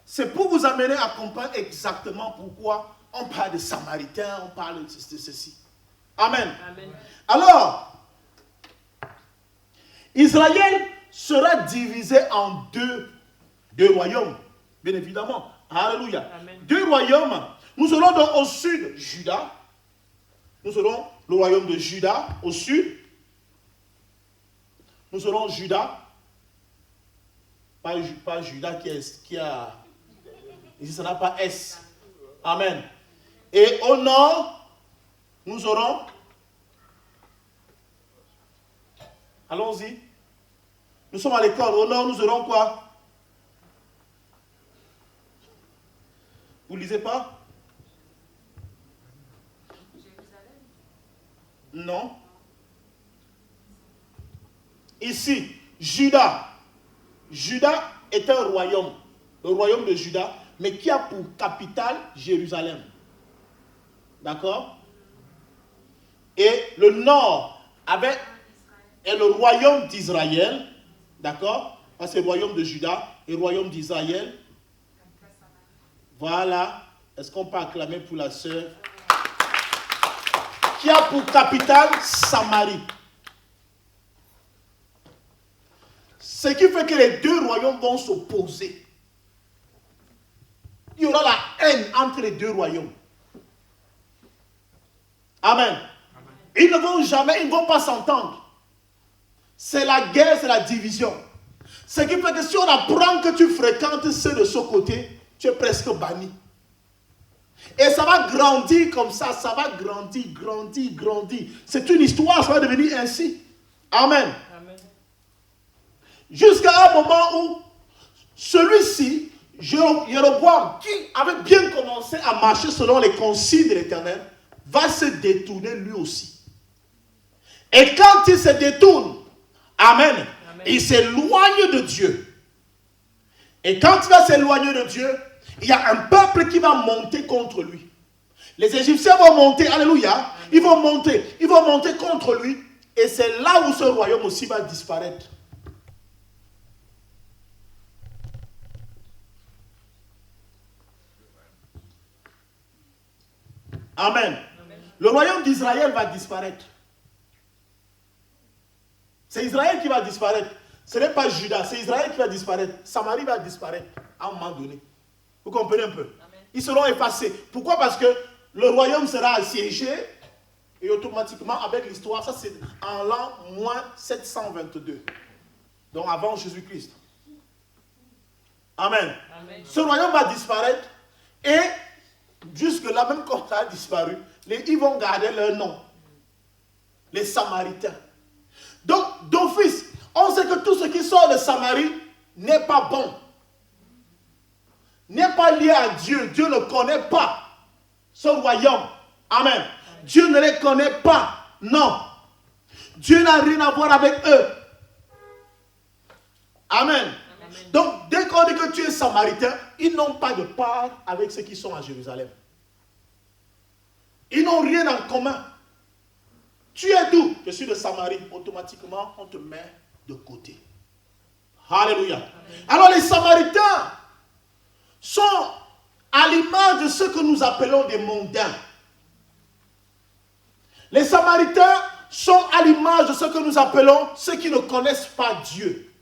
c'est pour vous amener à comprendre exactement pourquoi on parle de Samaritains, on parle de ceci. Amen. Amen. Alors, Israël sera divisé en deux royaumes, bien évidemment. Alléluia. Amen. Deux royaumes. Nous aurons donc au sud Juda. Nous aurons le royaume de Juda au sud. Nous aurons Juda. Pas Juda qui a... Ici, ça n'a pas S. Amen. Et au nord, nous aurons... Allons-y. Nous sommes à l'école. Au nord, nous aurons quoi? Vous ne lisez pas? Non. Ici, Juda. Juda est un royaume. Le royaume de Juda, mais qui a pour capitale Jérusalem. D'accord? Et le nord est le royaume d'Israël. D'accord? C'est le royaume de Juda et le royaume d'Israël. Voilà. Est-ce qu'on peut acclamer pour la sœur? Qui a pour capitale Samarie. Ce qui fait que les deux royaumes vont s'opposer. Il y aura la haine entre les deux royaumes. Amen. Amen. Ils ne vont pas s'entendre. C'est la guerre, c'est la division. Ce qui fait que si on apprend que tu fréquentes ceux de ce côté, tu es presque banni. Et ça va grandir comme ça va grandir. C'est une histoire, ça va devenir ainsi. Amen. Amen. Jusqu'à un moment où celui-ci, Jéroboam, qui avait bien commencé à marcher selon les consignes de l'Éternel, va se détourner lui aussi. Et quand il se détourne, amen, il s'éloigne de Dieu. Et quand il va s'éloigner de Dieu, il y a un peuple qui va monter contre lui. Les Égyptiens vont monter, alléluia, ils vont monter contre lui. Et c'est là où ce royaume aussi va disparaître. Amen. Amen. Le royaume d'Israël va disparaître. C'est Israël qui va disparaître. Ce n'est pas Juda, c'est Israël qui va disparaître. Samarie va disparaître à un moment donné. Vous comprenez un peu? Amen. Ils seront effacés. Pourquoi? Parce que le royaume sera assiégé et automatiquement, avec l'histoire, ça c'est en l'an moins 722. Donc avant Jésus-Christ. Amen. Amen. Ce royaume va disparaître et jusque-là, même quand ça a disparu, ils vont garder leur nom. Les Samaritains. Donc, d'office, on sait que tout ce qui sort de Samarie n'est pas bon. N'est pas lié à Dieu. Dieu ne connaît pas ce royaume. Amen. Dieu ne les connaît pas. Non. Dieu n'a rien à voir avec eux. Amen. Donc, dès qu'on dit que tu es samaritain, ils n'ont pas de part avec ceux qui sont à Jérusalem. Ils n'ont rien en commun. Tu es d'où? Je suis de Samarie. Automatiquement, on te met de côté. Alléluia. Amen. Alors, les Samaritains sont à l'image de ce que nous appelons des mondains. Les Samaritains sont à l'image de ce que nous appelons ceux qui ne connaissent pas Dieu.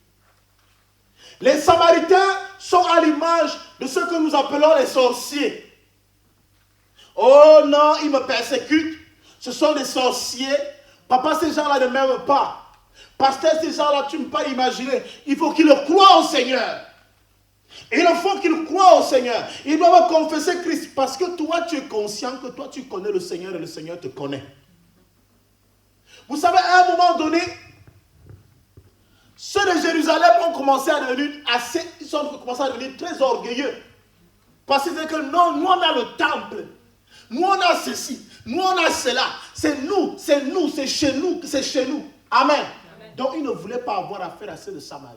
Les Samaritains sont à l'image de ce que nous appelons les sorciers. Oh non, ils me persécutent. Ce sont des sorciers. Papa, ces gens-là ne m'aiment pas. Pasteur, ces gens-là, tu ne peux pas imaginer. Il faut qu'ils croient au Seigneur. Et il faut qu'ils croient au Seigneur. Ils doivent confesser Christ parce que toi, tu es conscient que toi, tu connais le Seigneur et le Seigneur te connaît. Vous savez, à un moment donné, ceux de Jérusalem ont commencé à devenir très orgueilleux. Parce qu'ils disaient que non, nous on a le temple. Nous on a ceci. Nous on a cela. C'est chez nous. Amen. Donc ils ne voulaient pas avoir affaire à ceux de Samarie.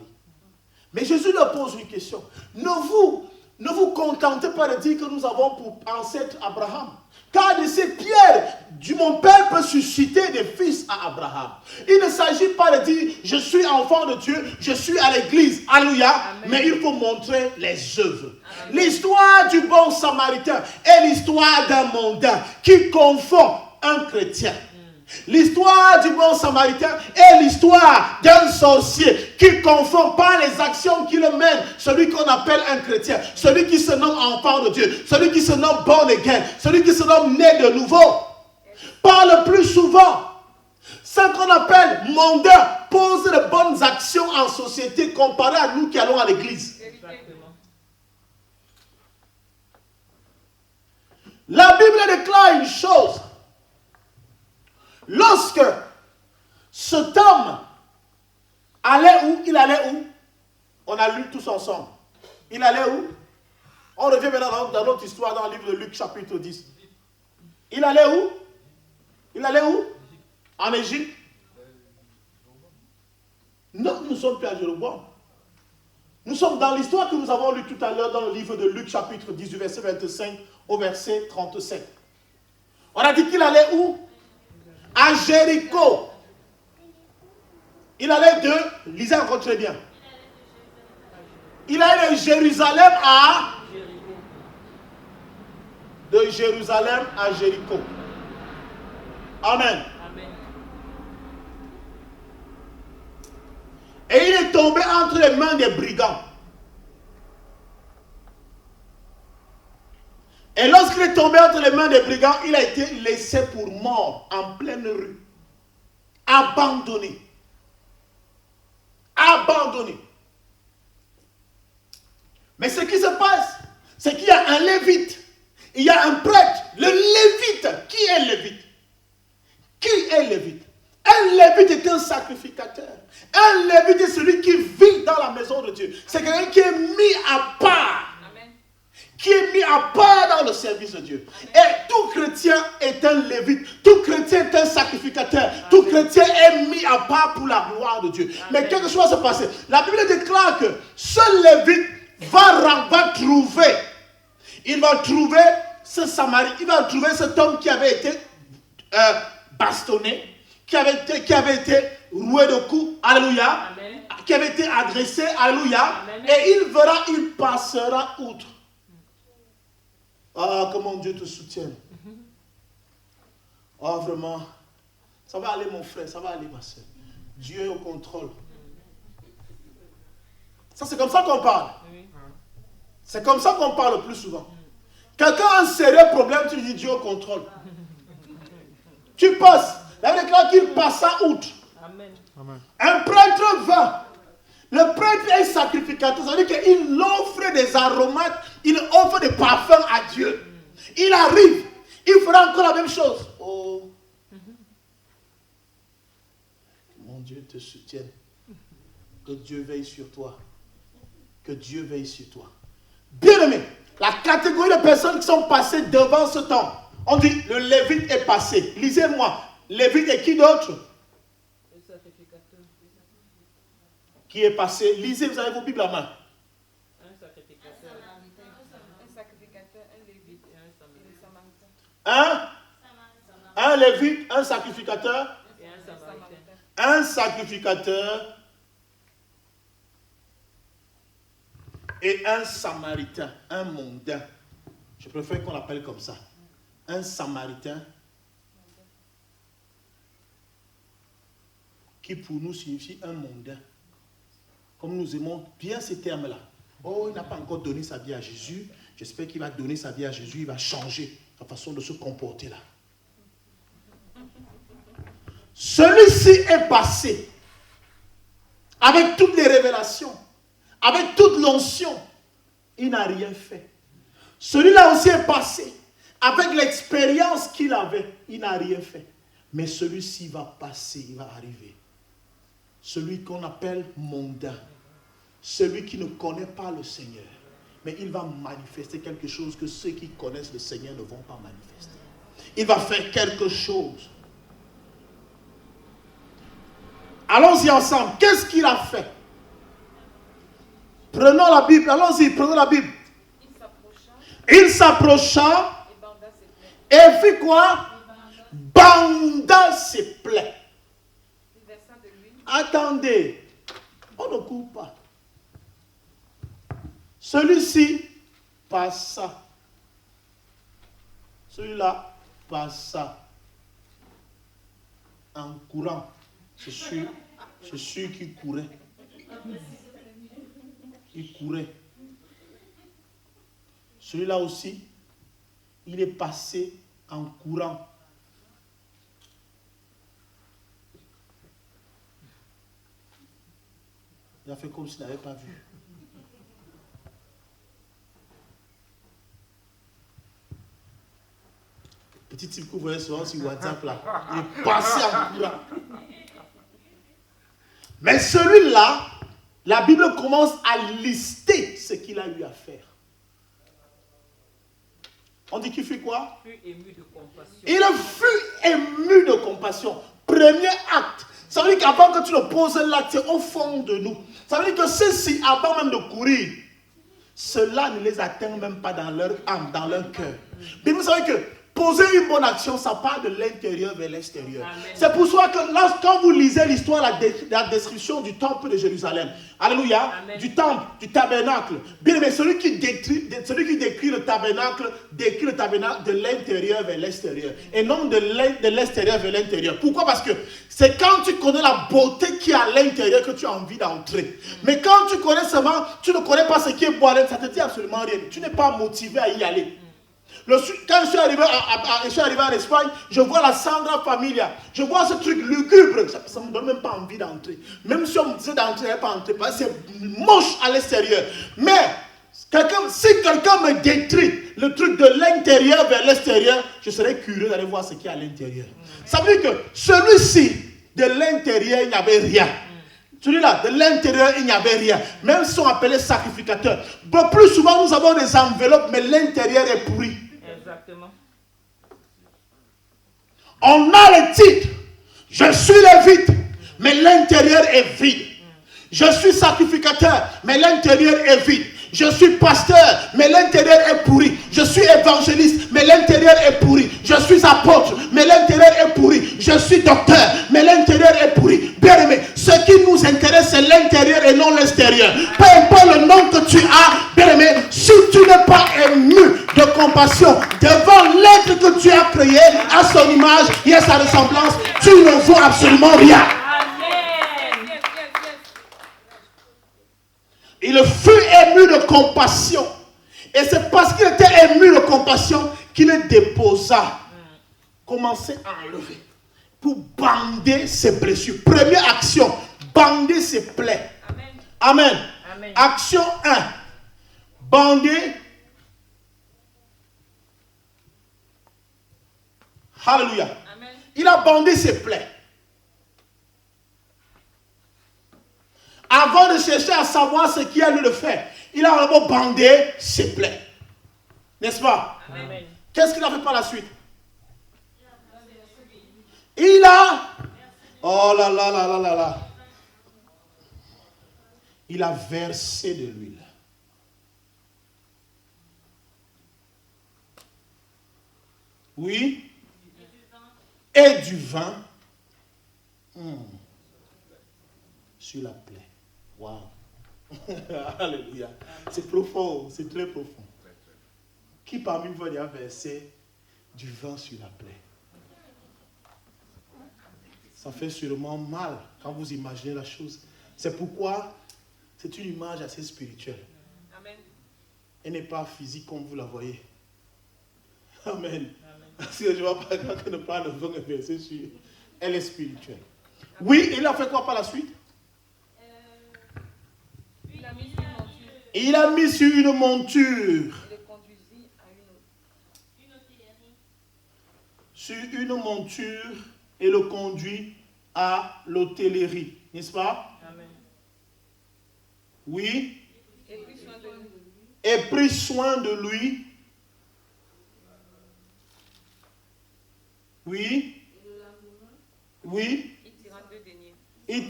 Mais Jésus leur pose une question. Ne vous contentez pas de dire que nous avons pour ancêtre Abraham. Car de ces pierres, mon Père peut susciter des fils à Abraham. Il ne s'agit pas de dire, je suis enfant de Dieu, je suis à l'église, alléluia, mais il faut montrer les œuvres. L'histoire du bon samaritain est l'histoire d'un mondain qui confond un chrétien. L'histoire du bon samaritain est l'histoire d'un sorcier qui confond par les actions qu'il mène celui qu'on appelle un chrétien, celui qui se nomme enfant de Dieu, celui qui se nomme born again, celui qui se nomme né de nouveau. Par le plus souvent, ce qu'on appelle mondain pose de bonnes actions en société comparé à nous qui allons à l'église. La Bible déclare une chose. Lorsque cet homme allait où? Il allait où? On a lu tous ensemble. Il allait où? On revient maintenant dans notre histoire dans le livre de Luc chapitre 10. Il allait où? Il allait où? En Égypte? Non, nous ne sommes plus à Jéroboam. Nous sommes dans l'histoire que nous avons lue tout à l'heure dans le livre de Luc chapitre 10 du verset 25 au verset 37. On a dit qu'il allait où? À Jéricho. Il allait de, lisez encore très bien. Il allait de Jérusalem à Jéricho. Amen. Et il est tombé entre les mains des brigands. Et lorsqu'il est tombé entre les mains des brigands, il a été laissé pour mort en pleine rue. Abandonné. Mais ce qui se passe, c'est qu'il y a un lévite. Il y a un prêtre. Le lévite. Qui est lévite? Un lévite est un sacrificateur. Un lévite est celui qui vit dans la maison de Dieu. C'est quelqu'un qui est mis à part. Qui est mis à part dans le service de Dieu. Et tout chrétien est un lévite. Tout chrétien est un sacrificateur. Tout chrétien est mis à part pour la gloire de Dieu. Mais quelque chose va se passer. La Bible déclare que ce lévite va trouver. Il va trouver ce Samaritain. Il va trouver cet homme qui avait été bastonné. Qui avait été roué de coups. Alléluia. Amen. Qui avait été agressé. Alléluia. Amen. Et il passera outre. Ah, comment Dieu te soutienne. Ah, vraiment. Ça va aller, mon frère. Ça va aller, ma soeur. Dieu est au contrôle. Ça, c'est comme ça qu'on parle. C'est comme ça qu'on parle le plus souvent. Quelqu'un a un sérieux problème, tu lui dis Dieu au contrôle. Tu passes. La Bible déclare qu'il passa outre. Amen. Un prêtre va. Le prêtre est sacrificateur. Ça veut dire qu'il offre des aromates, il offre des parfums à Dieu. Il arrive, il fera encore la même chose. Oh. Mon Dieu te soutienne. Que Dieu veille sur toi. Que Dieu veille sur toi. Bien-aimé, la catégorie de personnes qui sont passées devant ce temps, on dit le lévite est passé. Lisez-moi, lévite et qui d'autre? Qui est passé. Lisez, vous avez vos Bibles à main. Un sacrificateur, un lévite et un samaritain. Un lévite, un sacrificateur et un samaritain. Un sacrificateur et un samaritain, un mondain. Je préfère qu'on l'appelle comme ça. Un samaritain qui pour nous signifie un mondain. Comme nous aimons bien ces termes-là. Oh, il n'a pas encore donné sa vie à Jésus. J'espère qu'il va donner sa vie à Jésus. Il va changer sa façon de se comporter là. Celui-ci est passé. avec toutes les révélations, avec toute l'onction, il n'a rien fait. Celui-là aussi est passé. Avec l'expérience qu'il avait, il n'a rien fait. Mais celui-ci va passer, il va arriver. Celui qu'on appelle mondain. Celui qui ne connaît pas le Seigneur. Mais il va manifester quelque chose que ceux qui connaissent le Seigneur ne vont pas manifester. Il va faire quelque chose. Allons-y ensemble. Qu'est-ce qu'il a fait? Prenons la Bible. Allons-y, prenons la Bible. Il s'approcha et fit quoi? Banda ses plaies. Attendez, on ne coupe pas. Celui-ci passa. Celui-là passa en courant. C'est sûr qu'il courait. Il courait. Celui-là aussi, il est passé en courant. Il a fait comme s'il n'avait pas vu. Petit type que vous voyez souvent sur WhatsApp là, il est passé en courant. Mais celui-là, la Bible commence à lister ce qu'il a eu à faire. On dit qu'il fait quoi? Il fut ému de compassion. Premier acte. Ça veut dire qu'avant que tu le poses l'acte, c'est au fond de nous. Ça veut dire que ceux-ci, avant même de courir, cela ne les atteint même pas dans leur âme, dans leur cœur. Mais vous savez que poser une bonne action, ça part de l'intérieur vers l'extérieur. C'est pour ça que quand vous lisez l'histoire, la description du temple de Jérusalem, alléluia, du temple, du tabernacle, bien aimé, celui qui décrit le tabernacle de l'intérieur vers l'extérieur, et non de l'extérieur vers l'intérieur. Pourquoi? Parce que c'est quand tu connais la beauté qui est à l'intérieur que tu as envie d'entrer. Mais quand tu connais seulement, tu ne connais pas ce qui est beau à l'intérieur, ça ne te dit absolument rien. Tu n'es pas motivé à y aller. Quand je suis arrivé en Espagne, je vois la Sagrada Familia. Je vois ce truc lugubre. Ça ne me donne même pas envie d'entrer. Même si on me disait d'entrer, je n'allais pas entrer. Parce que c'est moche à l'extérieur. Mais si quelqu'un me détruit le truc de l'intérieur vers l'extérieur, je serais curieux d'aller voir ce qu'il y a à l'intérieur. Ça veut dire que celui-ci, de l'intérieur, il n'y avait rien. Celui-là, de l'intérieur, il n'y avait rien. Même si on appelait sacrificateur. Bon, plus souvent, nous avons des enveloppes, mais l'intérieur est pourri. Exactement. On a le titre. Je suis lévite, mais l'intérieur est vide. Je suis sacrificateur, mais l'intérieur est vide. Je suis pasteur, mais l'intérieur est pourri. Je suis évangéliste, mais l'intérieur est pourri. Je suis apôtre, mais l'intérieur est pourri. Je suis docteur, mais l'intérieur est pourri. Bien aimé, ce qui nous intéresse, c'est l'intérieur et non l'extérieur. Peu importe le nom que tu as, bien aimé, si tu n'es pas ému de compassion devant l'être que tu as créé à son image et à sa ressemblance, tu ne vaux absolument rien. Il fut ému de compassion. Et c'est parce qu'il était ému de compassion qu'il le déposa. Commençait à enlever. Pour bander ses blessures. Première action, bander ses plaies. Amen. Amen. Action 1. Bander. Alléluia. Amen. Il a bandé ses plaies. Avant de chercher à savoir ce qu'il a lieu de faire, il a vraiment bandé ses plaies. N'est-ce pas? Amen. Qu'est-ce qu'il a fait par la suite? Il a... Oh là là là là là là. Il a versé de l'huile. Oui. Et du vin. Sur la plaie. Wow. Alléluia. C'est profond, c'est très profond. Qui parmi vous a versé du vin sur la plaie? Ça fait sûrement mal quand vous imaginez la chose. C'est pourquoi c'est une image assez spirituelle. Amen. Elle n'est pas physique comme vous la voyez. Amen. Amen. Parce que je ne vois pas quand on parle de vin et verser sur. Elle est spirituelle. Oui, il a fait quoi par la suite? Il a mis sur une monture. Sur une monture et le conduit à l'hôtellerie. N'est-ce pas? Amen. Oui. Et pris soin de lui. Et pris soin de lui. Oui. Oui. Il tira 2 deniers. Il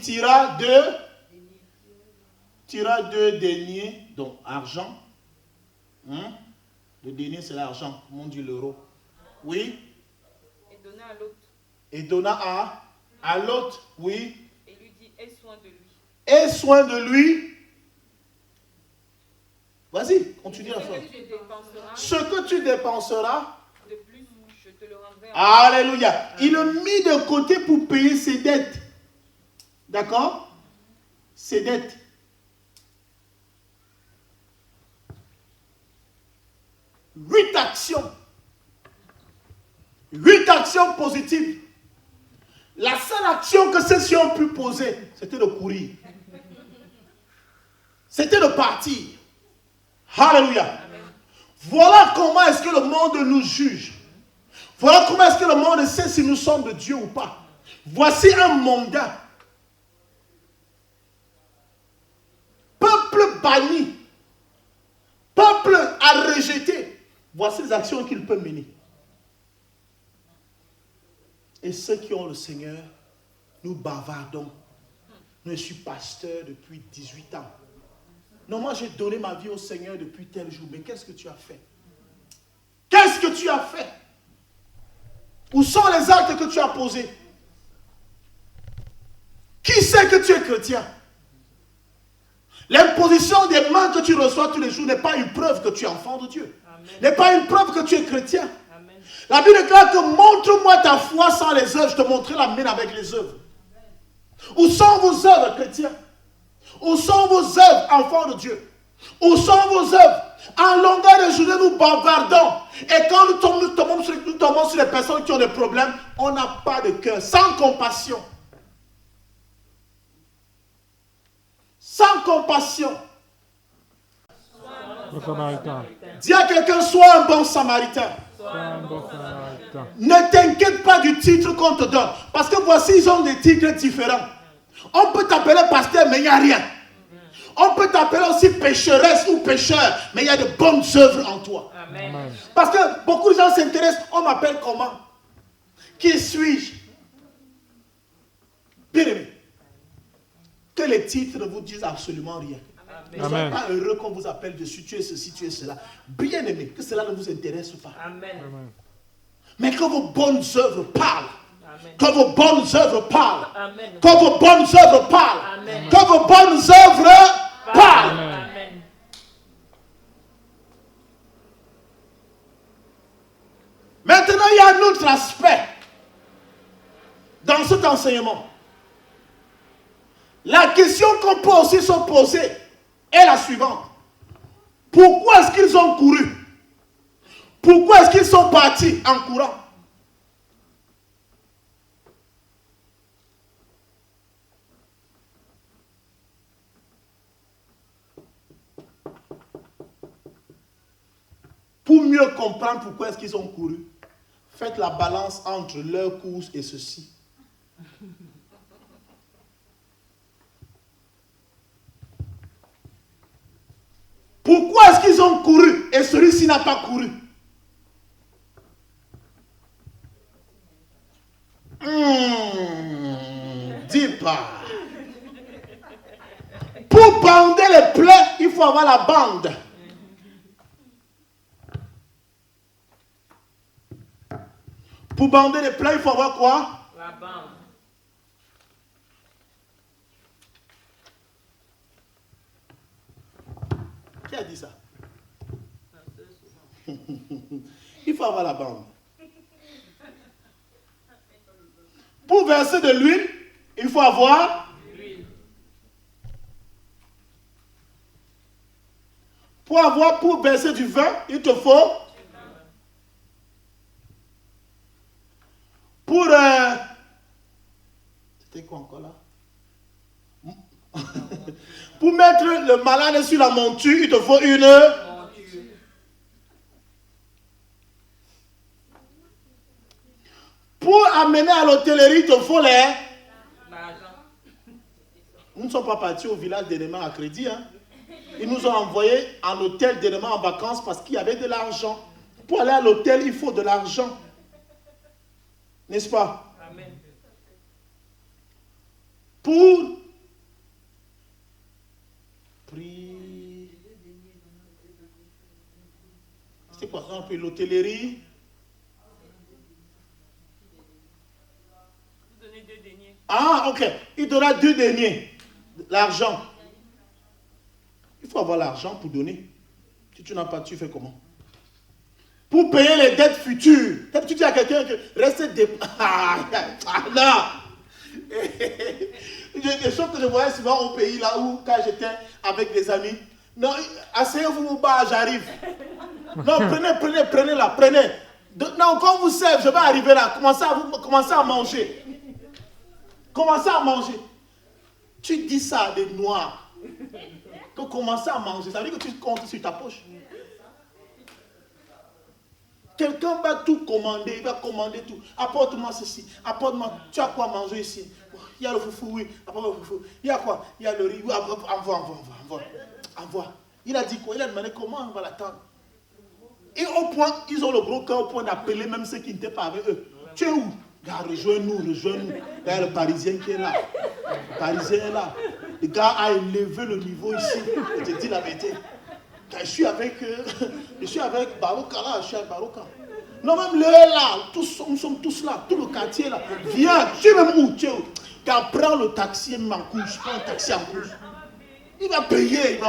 tira deux deniers, donc argent. Le denier, c'est l'argent, comme on dit l'euro. Oui. Et donna à l'autre. Et donna à l'autre, oui. Et lui dit, aie soin de lui. Aie soin de lui. Vas-y, continue la phrase. Ce que tu dépenseras, de plus, je te le rendrai. Alléluia. Il a mis de côté pour payer ses dettes. D'accord? Ses dettes. Huit actions positives. La seule action que ceux-ci ont pu poser, c'était de courir. C'était de partir. Alléluia. Amen. Voilà comment est-ce que le monde nous juge. Voilà comment est-ce que le monde sait si nous sommes de Dieu ou pas. Voici un mandat. Peuple banni. Peuple à rejeter. Voici les actions qu'il peut mener. Et ceux qui ont le Seigneur, nous bavardons. Je suis pasteur depuis 18 ans. Non, moi j'ai donné ma vie au Seigneur depuis tel jour. Mais qu'est-ce que tu as fait? Qu'est-ce que tu as fait? Où sont les actes que tu as posés? Qui sait que tu es chrétien? L'imposition des mains que tu reçois tous les jours n'est pas une preuve que tu es enfant de Dieu. N'est pas une preuve que tu es chrétien. Amen. La Bible déclare que montre-moi ta foi sans les œuvres, je te montrerai la mienne avec les œuvres. Où sont vos œuvres, chrétiens? Où sont vos œuvres, enfants de Dieu? Où sont vos œuvres? En longueur de journée, nous bavardons. Et quand nous tombons sur les personnes qui ont des problèmes, on n'a pas de cœur, sans compassion. Sans compassion. Dis à quelqu'un, sois un bon samaritain. Ne t'inquiète pas du titre qu'on te donne. Parce que voici, ils ont des titres différents. On peut t'appeler pasteur, mais il n'y a rien. On peut t'appeler aussi pécheresse ou pécheur, mais il y a de bonnes œuvres en toi. Amen. Parce que beaucoup de gens s'intéressent, on m'appelle comment? Qui suis-je? Bien aimé, que les titres ne vous disent absolument rien. Ne soyez pas heureux qu'on vous appelle dessus, tu es ceci, tu es cela. Bien aimé, que cela ne vous intéresse pas. Amen. Mais que vos bonnes œuvres parlent. Amen. Que vos bonnes œuvres parlent. Amen. Que vos bonnes œuvres parlent. Amen. Que vos bonnes œuvres parlent. Amen. Maintenant, il y a un autre aspect dans cet enseignement. La question qu'on peut aussi se poser est la suivante. Pourquoi est-ce qu'ils ont couru? Pourquoi est-ce qu'ils sont partis en courant? Pour mieux comprendre pourquoi est-ce qu'ils ont couru, faites la balance entre leur course et ceci. Pourquoi est-ce qu'ils ont couru et celui-ci n'a pas couru? Dis pas. Pour bander les plaies, il faut avoir la bande. Pour bander les plaies, il faut avoir quoi? La bande. Qui a dit ça? Il faut avoir la bande. Pour verser de l'huile, il faut avoir L'huile. pour verser du vin, il te faut pour c'était quoi encore là? Pour mettre le malade sur la monture, il te faut une monture. Pour amener à l'hôtellerie, il te faut l'argent. Nous ne sommes pas partis au village d'Enema à crédit. Hein. Ils nous ont envoyés en hôtel d'Enema en vacances parce qu'il y avait de l'argent. Pour aller à l'hôtel, il faut de l'argent. N'est-ce pas? Amen. Pour c'est quoi ça? L'hôtellerie. Ah, ok. Il donnera 2 deniers. L'argent. Il faut avoir l'argent pour donner. Si tu n'as pas, tu fais comment? Pour payer les dettes futures. Tu dis à quelqu'un que reste non. Des choses que je voyais souvent au pays là où, quand j'étais avec des amis. Non, asseyez-vous au bar, j'arrive. Non, prenez là, prenez. Non, quand vous servez, je vais arriver là. Commencez à manger. Commencez à manger. Tu dis ça à des noirs. Que commencer à manger, ça veut dire que tu comptes sur ta poche. Quelqu'un va tout commander, il va commander tout. Apporte-moi ceci, apporte-moi, tu as quoi manger ici? Il y a le foufou, oui, apporte-moi le foufou. Il y a quoi? Il y a le riz, oui, envoie. Il a dit quoi? Il a demandé comment on va l'attendre. Et au point, ils ont le gros cœur au point d'appeler même ceux qui n'étaient pas avec eux. Tu es où? Rejoins-nous. Il y a le Parisien qui est là. Le Parisien est là. Le gars a élevé le niveau ici. Je te dis la vérité. Quand je suis avec Baroka là, je suis avec Baroka. Non, même le là, nous sommes tous là, tout le quartier là. Viens, tu es même où? Quand prend le taxi, il m'en couche, prends le taxi en couche. Il va payer.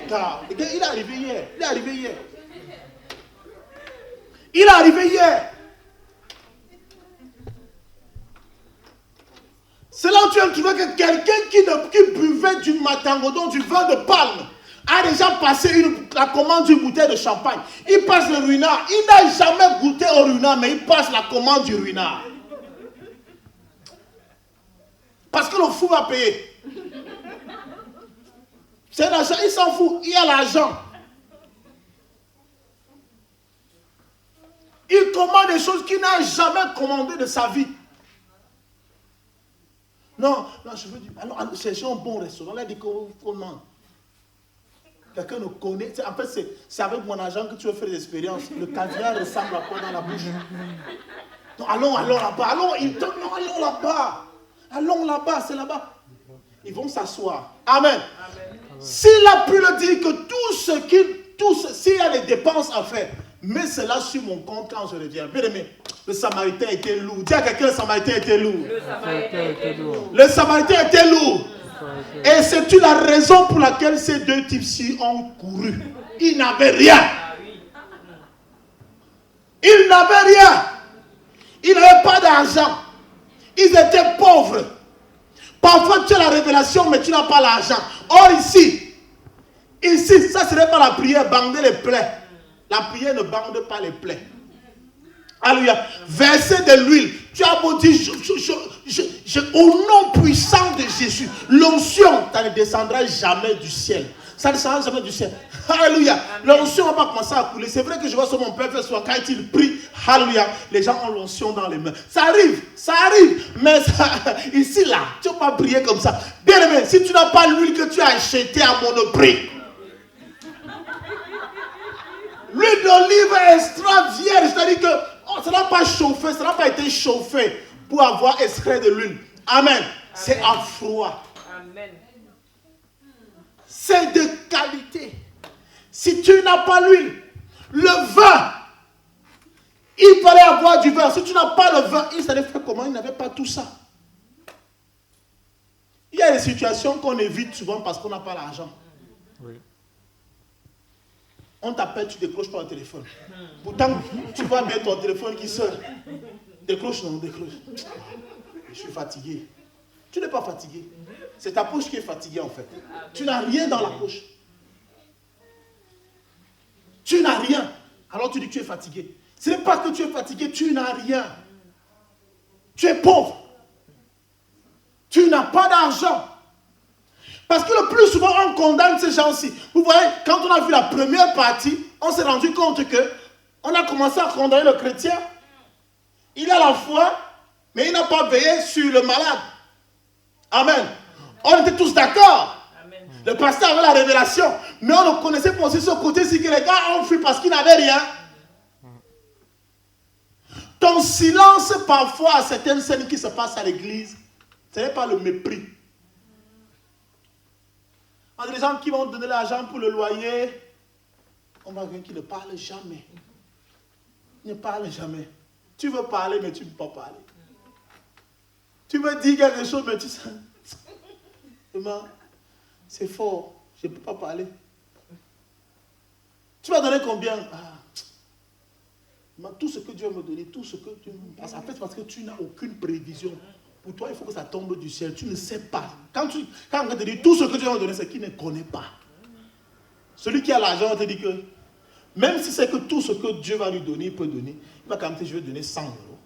Car, il est arrivé hier. C'est là où tu as trouvé que quelqu'un qui buvait du matangodon, du vin de palme, a déjà passé la commande d'une bouteille de champagne. Il passe le ruinard. Il n'a jamais goûté au ruinard, mais il passe la commande du ruinard. Parce que le fou va payer. C'est l'argent, il s'en fout. Il a l'argent. Il commande des choses qu'il n'a jamais commandées de sa vie. Non, je veux dire, alors cherchez un bon restaurant, là, dit qu'on mange. Quelqu'un nous connaît. En fait, c'est avec mon agent que tu veux faire des expériences. Le caviar ressemble à quoi dans la bouche? Non, allons là-bas. Allons là-bas, c'est là-bas. Ils vont s'asseoir. Amen. S'il a pu le dire que s'il y a des dépenses à faire, mets cela sur mon compte quand je reviens. Bien aimé, le Samaritain était lourd. Dis à quelqu'un, le Samaritain était lourd. Le Samaritain était lourd. Et c'est la raison pour laquelle ces 2 types-ci ont couru. Ils n'avaient rien. Ils n'avaient pas d'argent. Ils étaient pauvres. Parfois tu as la révélation, mais tu n'as pas l'argent. Or ici, ça ne serait pas la prière, bander les plaies. La prière ne bande pas les plaies. Alléluia. Verser de l'huile. Tu as beau dire, au nom puissant de Jésus, l'onction, ça ne descendra jamais du ciel. Ça ne descendra jamais du ciel. Alléluia. L'onction va pas commencer à couler. C'est vrai que je vois sur mon père faire souvent, quand il prie, alléluia, les gens ont l'onction dans les mains. Ça arrive. Mais ici, là, tu ne vas pas prier comme ça. Bien aimé, si tu n'as pas l'huile que tu as achetée à Monoprix, l'huile d'olive extra vierge, c'est-à-dire que ça n'a pas chauffé, ça n'a pas été chauffé pour avoir extrait de l'huile. Amen. C'est à froid. Amen. C'est de qualité. Si tu n'as pas l'huile, le vin, il fallait avoir du vin. Si tu n'as pas le vin, il savait faire comment? Il n'avait pas tout ça. Il y a des situations qu'on évite souvent parce qu'on n'a pas l'argent. Oui. On t'appelle, tu décroches pas le téléphone. Pourtant, tu vois bien ton téléphone qui sonne. Décroche. Je suis fatigué. Tu n'es pas fatigué. C'est ta poche qui est fatiguée en fait. Tu n'as rien dans la poche. Tu n'as rien. Alors tu dis que tu es fatigué. Ce n'est pas que tu es fatigué, tu n'as rien. Tu es pauvre. Tu n'as pas d'argent. Parce que le plus souvent, on condamne ces gens-ci. Vous voyez, quand on a vu la première partie, on s'est rendu compte que on a commencé à condamner le chrétien. Il a la foi, mais il n'a pas veillé sur le malade. Amen. On était tous d'accord. Le pasteur avait la révélation, mais on ne connaissait pas aussi ce côté-ci que les gars ont fui parce qu'ils n'avaient rien. Ton silence parfois à certaines scènes qui se passent à l'église, ce n'est pas le mépris. On a des gens qui vont donner l'argent pour le loyer. On va quelqu'un qui ne parle jamais. Ne parle jamais. Tu veux parler, mais tu ne peux pas parler. Tu veux dire quelque chose, mais tu sais. C'est fort. Je ne peux pas parler. Tu vas donner combien? Tout ce que Dieu va me donner, tout ce que tu me passes. En fait, parce que tu n'as aucune prévision. Pour toi, il faut que ça tombe du ciel. Tu ne sais pas. Quand on te dit tout ce que Dieu va me donner, c'est qu'il ne connaît pas. Celui qui a l'argent te dit que même si c'est que tout ce que Dieu va lui donner, il peut donner, il va quand même dire, je vais donner 100 euros.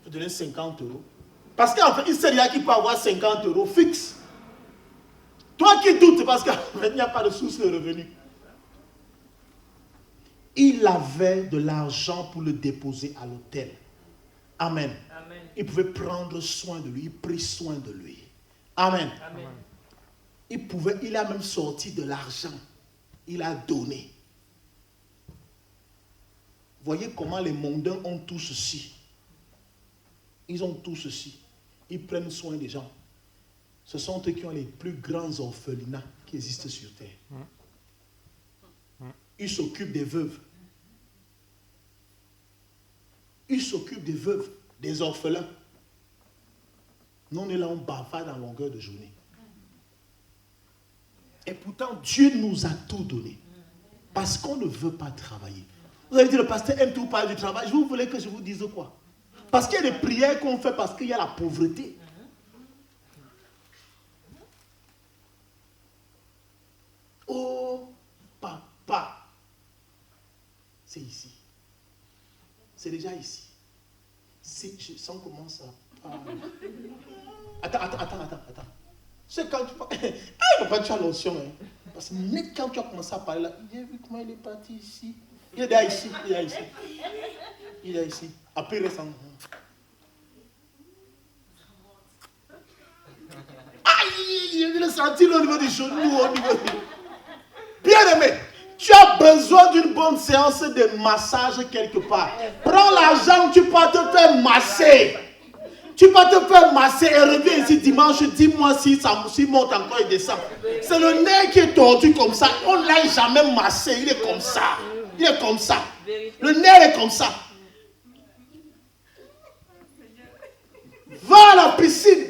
Je vais donner 50 euros. Parce qu'en fait, il sait déjà qu'il peut avoir 50 euros fixe. Toi qui doutes, parce qu'en fait, il n'y a pas de source de revenus. Il avait de l'argent pour le déposer à l'hôtel. Amen. Amen. Il pouvait prendre soin de lui, il prit soin de lui. Amen. Amen. Il a même sorti de l'argent. Il a donné. Voyez comment les mondains ont tout ceci. Ils ont tout ceci. Ils prennent soin des gens. Ce sont eux qui ont les plus grands orphelinats qui existent sur terre. Ils s'occupent des veuves. Ils s'occupent des veuves, des orphelins. Nous, on est là, on bavarde en longueur de journée. Et pourtant, Dieu nous a tout donné. Parce qu'on ne veut pas travailler. Vous avez dit, le pasteur aime tout parler du travail. Vous voulez que je vous dise quoi? Parce qu'il y a des prières qu'on fait parce qu'il y a la pauvreté. Oh, papa. C'est ici. C'est déjà ici. Je sens comment ça parle. Attends. C'est quand tu parles. Papa, tu as l'onction. Hein? Parce que même quand tu as commencé à parler là, il a vu comment il est parti ici. Il est là ici. Il est ici. Après, il reste en. Aïe, il a senti au niveau du genou, au niveau du. Bien aimé. Tu as besoin d'une bonne séance de massage quelque part. Prends l'argent, tu peux te faire masser. Tu peux te faire masser et reviens ici dimanche. Dis-moi si ça monte encore et descend. C'est le nez qui est tordu comme ça. On ne l'a jamais massé. Il est comme ça. Le nez est comme ça. Va à la piscine.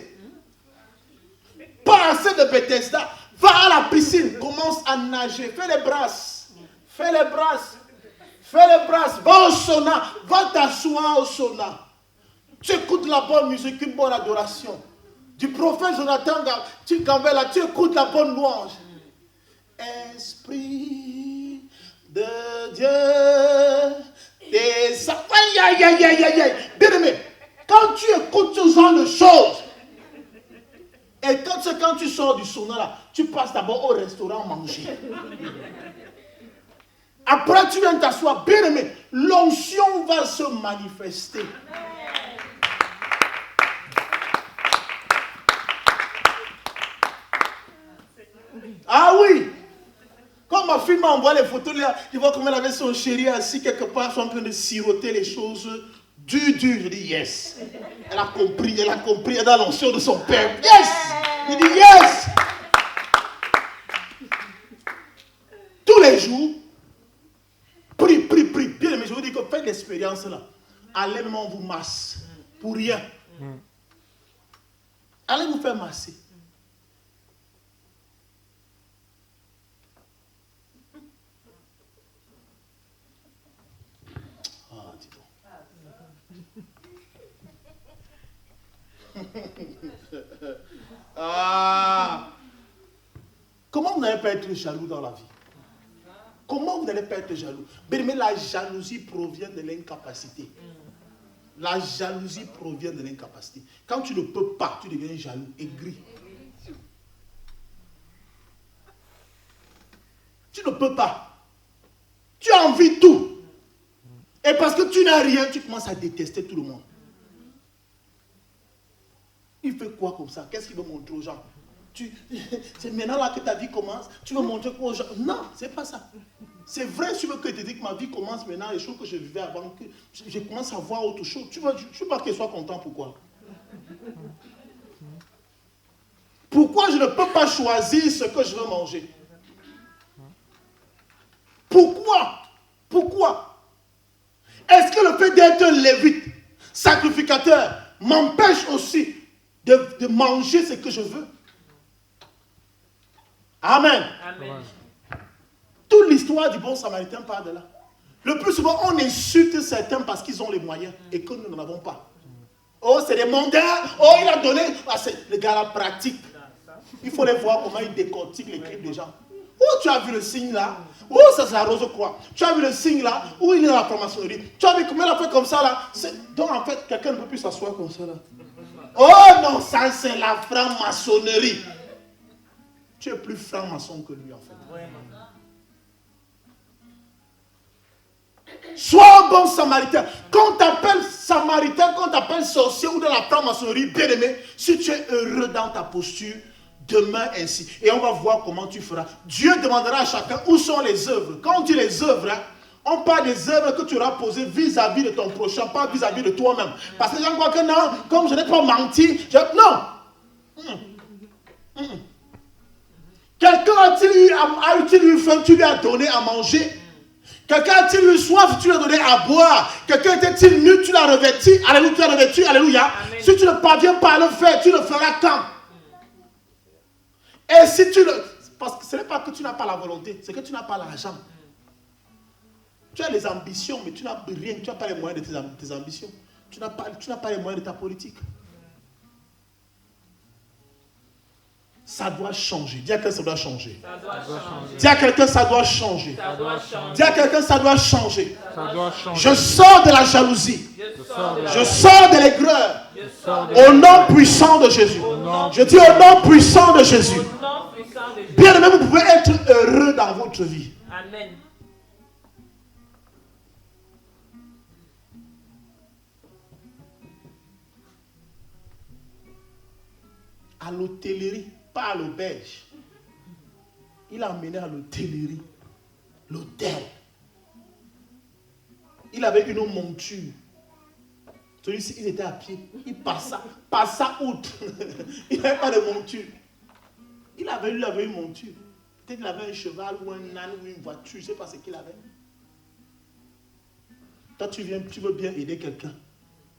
Pas assez de Bethesda. Va à la piscine. Commence à nager. Fais les brasses. Va au sauna. Va t'asseoir au sauna. Tu écoutes la bonne musique, une bonne adoration. Du prophète Jonathan Gambella, tu écoutes la bonne louange. Esprit de Dieu. Bien aimé, quand tu écoutes ce genre de choses, et quand tu sors du sauna là, tu passes d'abord au restaurant manger. Après, tu viens t'asseoir. Bien aimé, l'onction va se manifester. Ah oui! Quand ma fille m'a envoyé les photos, tu vois comment elle avait son chéri assis quelque part, ils sont en train de siroter les choses dures. Je dis yes. Elle a compris, elle a l'onction de son père. Yes! Je dis yes! Tous les jours, prie. Bien aimé, je vous dis que faites l'expérience là. Allez, même on vous masse. Pour rien. Allez vous faire masser. Comment vous n'allez pas être jaloux dans la vie? Comment vous n'allez pas être jaloux? Mais la jalousie provient de l'incapacité. La jalousie provient de l'incapacité. Quand tu ne peux pas, tu deviens jaloux, aigri. ne peux pas. Tu as envie de tout. Et parce que tu n'as rien, tu commences à détester tout le monde. Il fait quoi comme ça? Qu'est-ce qu'il veut montrer aux gens? C'est maintenant là que ta vie commence. Tu veux montrer quoi aux gens? Non, c'est pas ça. C'est vrai, si tu veux que je te dise que ma vie commence maintenant, les choses que je vivais avant, que je commence à voir autre chose. Je ne veux pas qu'elle soit content. Pourquoi? Pourquoi je ne peux pas choisir ce que je veux manger? Pourquoi? Pourquoi? Est-ce que le fait d'être lévite, sacrificateur, m'empêche aussi de manger ce que je veux? Amen. Amen. Toute l'histoire du bon samaritain part de là. Le plus souvent, on insulte certains parce qu'ils ont les moyens et que nous n'en avons pas. Oh, c'est des mondains. Oh, il a donné. Ah, c'est les gars là pratiques. Il faut les voir comment ils décortiquent les crimes des gens. Oh, tu as vu le signe là? Oh, ça c'est la rose-croix. Tu as vu le signe là? Où il est dans la franc-maçonnerie? Tu as vu comment il a fait comme ça là? Donc en fait, quelqu'un ne peut plus s'asseoir comme ça là. Oh non, ça c'est la franc-maçonnerie. Tu es plus franc-maçon que lui en fait. Sois un bon samaritain. Quand on t'appelle samaritain, quand on t'appelle sorcier ou dans la franc-maçonnerie, bien aimé, si tu es heureux dans ta posture, demeure ainsi. Et on va voir comment tu feras. Dieu demandera à chacun où sont les œuvres. Quand on dit les œuvres, on parle des œuvres que tu auras posées vis-à-vis de ton prochain, pas vis-à-vis de toi-même. Parce que les gens croient que non, comme je n'ai pas menti, non. Quelqu'un a-t-il eu faim, tu lui as donné à manger? Quelqu'un a-t-il eu soif, tu lui as donné à boire? Quelqu'un était-il nu, tu l'as revêtu? Alléluia, tu l'as revêtu, alléluia. Amen. Si tu ne parviens pas à le faire, tu le feras quand? Et si tu le... Parce que ce n'est pas que tu n'as pas la volonté, c'est que tu n'as pas l'argent. Tu as les ambitions, mais tu n'as rien, tu n'as pas les moyens de tes ambitions. Tu n'as pas les moyens de ta politique. Ça doit changer. Dis à quelqu'un, ça doit changer. Dis à quelqu'un, ça doit changer. Dis à quelqu'un, ça doit changer. Je sors de la jalousie. Je sors de l'aigreur. Au nom puissant de Jésus. Je dis au nom puissant de Jésus. Bien aimé, vous pouvez être heureux dans votre vie. Amen. À l'hôtellerie, pas à l'auberge. Il a emmené à l'hôtellerie, l'hôtel. Il avait une monture. Celui-ci, il était à pied. Il passa outre. Il n'avait pas de monture. Il avait une monture. Peut-être qu'il avait un cheval ou un âne ou une voiture. Je ne sais pas ce qu'il avait. Toi, tu veux bien aider quelqu'un.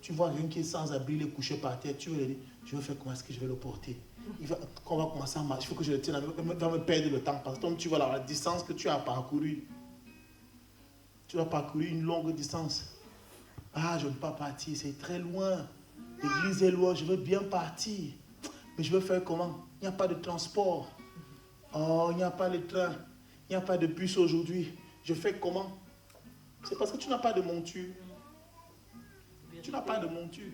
Tu vois quelqu'un qui est sans abri, il est couché par terre. Tu veux l'aider. Je veux faire comment est-ce que je vais le porter. Quand on va commencer à marcher, il faut que je le tienne. Il va me perdre le temps. Parce que tu vois la distance que tu as parcourue. Tu as parcouru une longue distance. Ah, je ne veux pas partir, c'est très loin. L'église est loin, je veux bien partir. Mais je veux faire comment? Il n'y a pas de transport. Oh, il n'y a pas de train. Il n'y a pas de bus aujourd'hui. Je fais comment? C'est parce que tu n'as pas de monture. Tu n'as pas de monture.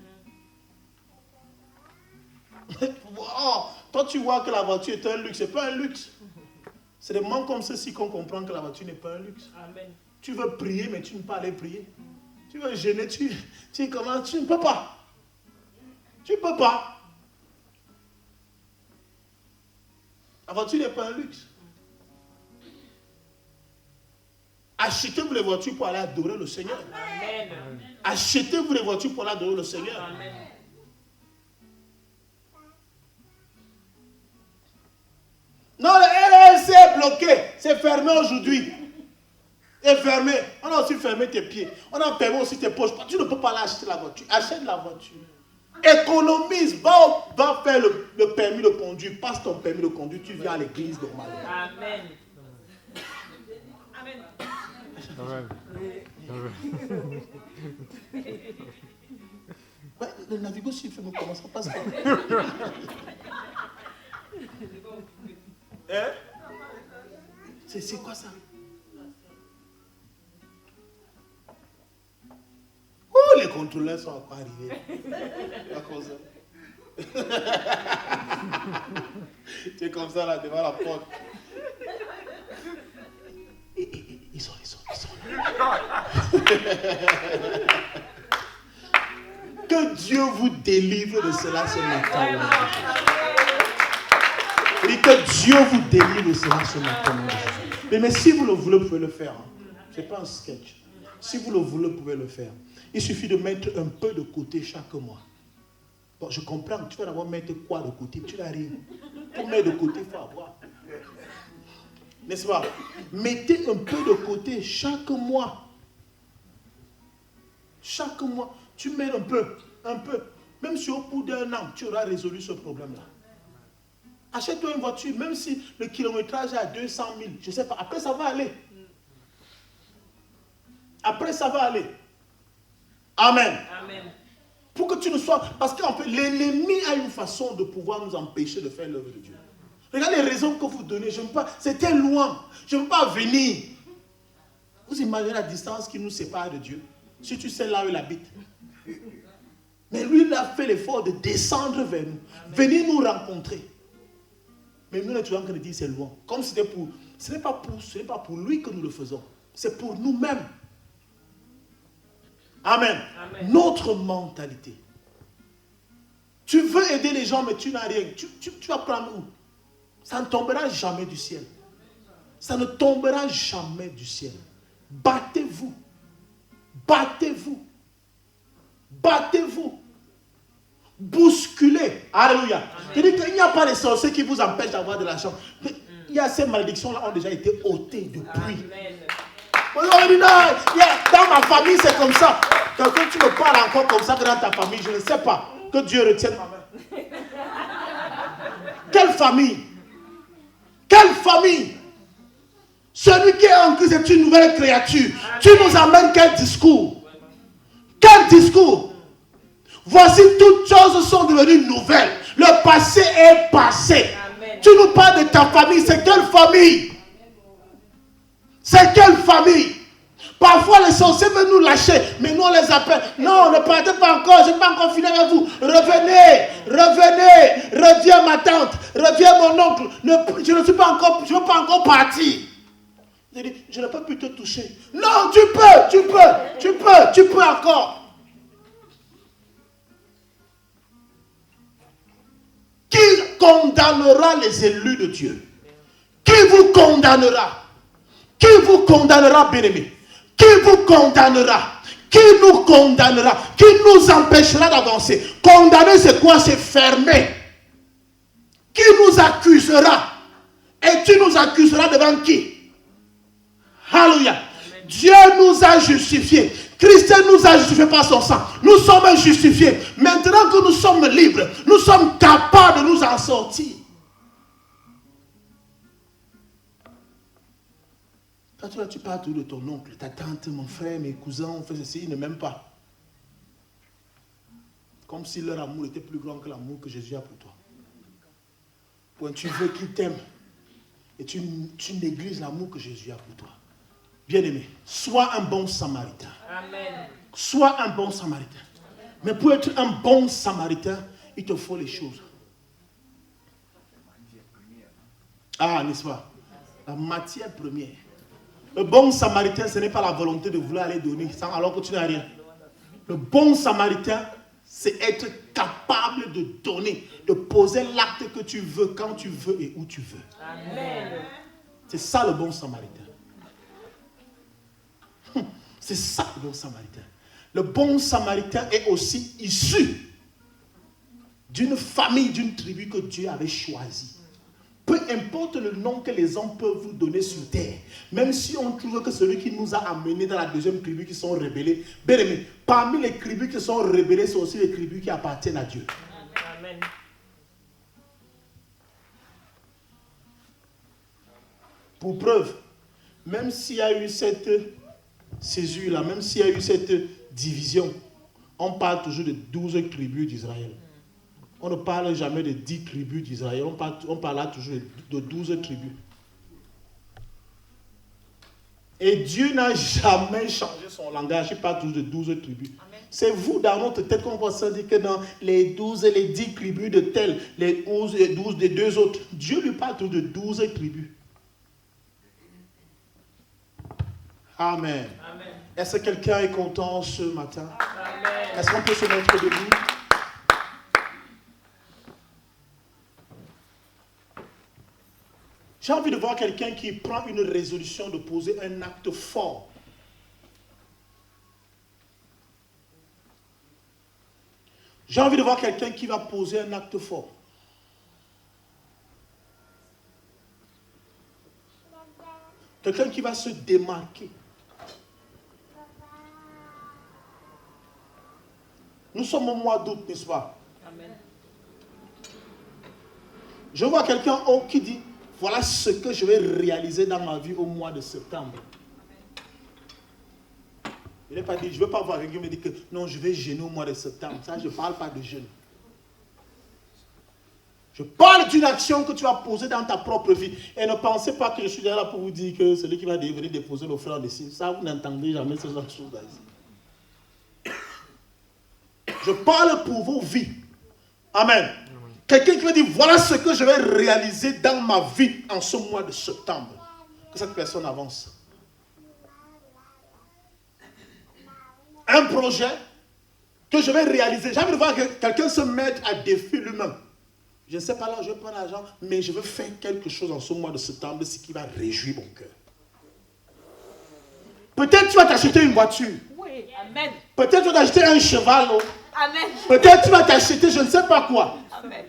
Oh, toi, tu vois que la voiture est un luxe. Ce n'est pas un luxe. C'est des moments comme ceci qu'on comprend que la voiture n'est pas un luxe. Amen. Tu veux prier, mais tu ne peux pas aller prier. Tu veux gêner, tu commences, tu ne peux pas. Tu ne peux pas. La voiture n'est pas un luxe. Achetez-vous les voitures pour aller adorer le Seigneur. Amen. Achetez-vous les voitures pour aller adorer le Seigneur. Amen. Non, le LLC est bloqué. C'est fermé aujourd'hui. C'est fermé. On a aussi fermé tes pieds. On a fermé aussi tes poches. Tu ne peux pas aller acheter la voiture. Achète la voiture. Économise. Va faire le permis de conduire. Passe ton permis de conduire. Tu viens à l'église normalement. Amen. Amen. Ouais, le Navigo, s'il fait, nous commençons pas ça. Hein? C'est quoi ça? Oh, les contrôleurs sont pas arrivés. À cause tu es comme ça là devant la porte. Que Dieu vous délivre de cela ce matin. Oui, que Dieu vous délivre de cela ce matin. Mais si vous le voulez, vous pouvez le faire. Ce n'est pas un sketch. Si vous le voulez, vous pouvez le faire. Il suffit de mettre un peu de côté chaque mois. Bon, je comprends. Tu vas d'abord mettre quoi de côté? Tu n'as rien. Pour mettre de côté, il faut avoir. N'est-ce pas? Mettez un peu de côté chaque mois. Chaque mois. Tu mets un peu. Même si au bout d'un an, tu auras résolu ce problème-là. Achète-toi une voiture, même si le kilométrage est à 200 000. Je ne sais pas. Après, ça va aller. Après, ça va aller. Amen. Amen. Pour que tu ne sois... Parce que l'ennemi a une façon de pouvoir nous empêcher de faire l'œuvre de Dieu. Regardez les raisons que vous donnez. Je ne veux pas... C'était loin. Je ne veux pas venir. Vous imaginez la distance qui nous sépare de Dieu. Si tu sais là où il habite. Mais lui, il a fait l'effort de descendre vers nous. Venir nous rencontrer. Mais nous, on est toujours en train de dire c'est loin. Comme c'était pour... Ce n'est pas pour lui que nous le faisons. C'est pour nous-mêmes. Amen. Amen. Notre mentalité. Tu veux aider les gens, mais tu n'as rien. Tu vas prendre où? Ça ne tombera jamais du ciel. Ça ne tombera jamais du ciel. Battez-vous. Battez-vous. Battez-vous. Bousculez. Alléluia. Je dis qu'il n'y a pas de sorciers qui vous empêchent d'avoir de l'argent. Il y a ces malédictions-là ont déjà été ôtées depuis. Amen. Dans ma famille, c'est comme ça. Quand tu me parles encore comme ça que dans ta famille, je ne sais pas. Que Dieu retienne ma main. Quelle famille? Quelle famille? Celui qui est en Christ est une nouvelle créature. Amen. Tu nous amènes quel discours? Quel discours? Voici, toutes choses sont devenues nouvelles. Le passé est passé. Amen. Tu nous parles de ta famille. C'est quelle famille? C'est quelle famille? Parfois les sorciers veulent nous lâcher, mais nous on les appelle. Non, ne partez pas encore, je n'ai pas encore fini avec vous. Revenez, reviens ma tante, reviens mon oncle. Je ne veux pas encore partir. Je dis, je ne peux plus te toucher. Non, tu peux encore. Qui condamnera les élus de Dieu? Qui vous condamnera? Qui vous condamnera, bien-aimé? Qui vous condamnera? Qui nous condamnera? Qui nous empêchera d'avancer? Condamner, c'est quoi? C'est fermer. Qui nous accusera? Et tu nous accuseras devant qui? Alléluia. Dieu nous a justifiés. Christ nous a justifiés par son sang. Nous sommes justifiés. Maintenant que nous sommes libres, nous sommes capables de nous en sortir. Quand tu parles tout de ton oncle, ta tante, mon frère, mes cousins, on fait ceci, ils ne m'aiment pas. Comme si leur amour était plus grand que l'amour que Jésus a pour toi. Quand tu veux qu'ils t'aiment et tu négliges l'amour que Jésus a pour toi. Bien-aimé, sois un bon samaritain. Amen. Sois un bon samaritain. Mais pour être un bon samaritain, il te faut les choses. Ah, n'est-ce pas? La matière première. Le bon samaritain, ce n'est pas la volonté de vouloir aller donner alors que tu n'as rien. Le bon samaritain, c'est être capable de donner, de poser l'acte que tu veux, quand tu veux et où tu veux. Amen. C'est ça le bon samaritain. C'est ça le bon samaritain. Le bon samaritain est aussi issu d'une famille, d'une tribu que Dieu avait choisie. Peu importe le nom que les hommes peuvent vous donner sur terre, même si on trouve que celui qui nous a amenés dans la deuxième tribu qui sont rebellés, bien aimé, parmi les tribus qui sont rebellées, c'est aussi les tribus qui appartiennent à Dieu. Amen. Pour preuve, même s'il y a eu cette césure-là, même s'il y a eu cette division, on parle toujours de 12 tribus d'Israël. On ne parle jamais de 10 tribus d'Israël. On parle toujours de 12 tribus. Et Dieu n'a jamais changé son langage. Il parle toujours de 12 tribus. Amen. C'est vous, dans notre tête, qu'on va se dire que dans les 12 et les 10 tribus de tel, les 11 et 12 des deux autres, Dieu lui parle toujours de 12 tribus. Amen. Amen. Est-ce que quelqu'un est content ce matin? Amen. Est-ce qu'on peut se mettre debout? J'ai envie de voir quelqu'un qui prend une résolution de poser un acte fort. J'ai envie de voir quelqu'un qui va poser un acte fort. Quelqu'un qui va se démarquer. Nous sommes au mois d'août, n'est-ce pas? Amen. Je vois quelqu'un qui dit, voilà ce que je vais réaliser dans ma vie au mois de septembre. Il n'est pas dit, je ne veux pas voir quelqu'un qui me dit que non, je vais jeûner au mois de septembre. Ça, je ne parle pas de jeûne. Je parle d'une action que tu vas poser dans ta propre vie. Et ne pensez pas que je suis là pour vous dire que celui qui va venir déposer l'offrande ici. Ça, vous n'entendez jamais ce genre de choses ici. Je parle pour vos vies. Amen. Quelqu'un qui me dit, voilà ce que je vais réaliser dans ma vie en ce mois de septembre. Que cette personne avance. Un projet que je vais réaliser. J'ai envie de voir quelqu'un se mettre à défi lui-même. Je ne sais pas là, je vais prendre l'argent, mais je veux faire quelque chose en ce mois de septembre, ce qui va réjouir mon cœur. Peut-être tu vas t'acheter une voiture. Oui, amen. Peut-être tu vas t'acheter un cheval. Oh. Amen. Peut-être tu vas t'acheter je ne sais pas quoi. Amen.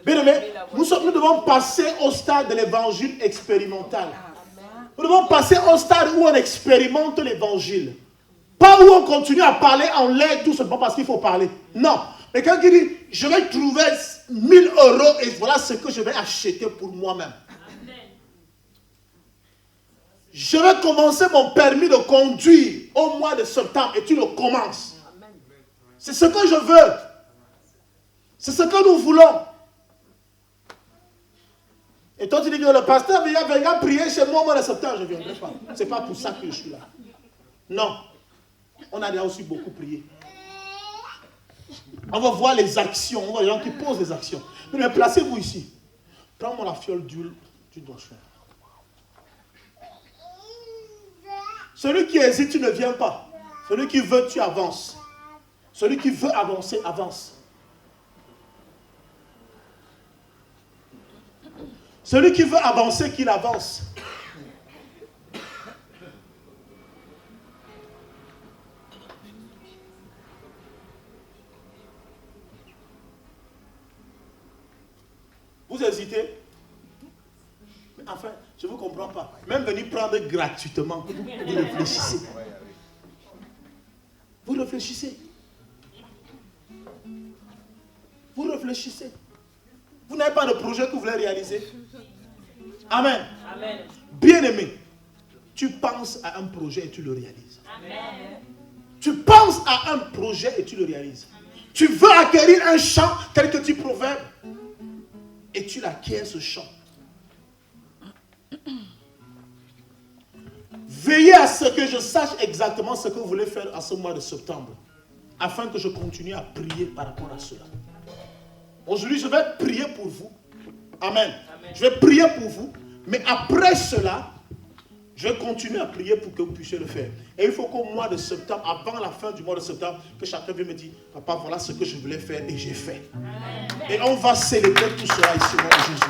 Bien aimé, nous devons passer au stade de l'évangile expérimental. Nous devons passer au stade où on expérimente l'évangile. Pas où on continue à parler en l'air tout simplement parce qu'il faut parler. Non. Mais quelqu'un qui dit, je vais trouver 1000 € et voilà ce que je vais acheter pour moi-même. Je vais commencer mon permis de conduire au mois de septembre et tu le commences. C'est ce que je veux. C'est ce que nous voulons. Et toi tu dis que le pasteur viendra prier chez moi au mois de septembre. Je ne viendrai pas. Ce n'est pas pour ça que je suis là. Non. On a déjà aussi beaucoup prié. On va voir les actions. On voit les gens qui posent des actions. Mais placez-vous ici. Prends-moi la fiole d'huile d'onction. Celui qui hésite, tu ne viens pas. Celui qui veut, tu avances. Celui qui veut avancer, avance. Celui qui veut avancer, qu'il avance. Vous hésitez? Mais enfin, je ne vous comprends pas. Même venir prendre gratuitement, vous réfléchissez. Vous réfléchissez. Vous réfléchissez. Vous n'avez pas de projet que vous voulez réaliser. Amen. Amen. Bien-aimé, tu penses à un projet et tu le réalises. Amen. Tu penses à un projet et tu le réalises. Tu veux acquérir un champ tel que tu proverbes et tu l'acquiers ce champ. Veillez à ce que je sache exactement ce que vous voulez faire à ce mois de septembre, afin que je continue à prier par rapport à cela. Aujourd'hui, je vais prier pour vous. Amen. Amen. Je vais prier pour vous, mais après cela, je vais continuer à prier pour que vous puissiez le faire. Et il faut qu'au mois de septembre, avant la fin du mois de septembre, que chacun vienne me dire, papa, voilà ce que je voulais faire et j'ai fait. Amen. Et on va célébrer tout cela ici au nom de Jésus.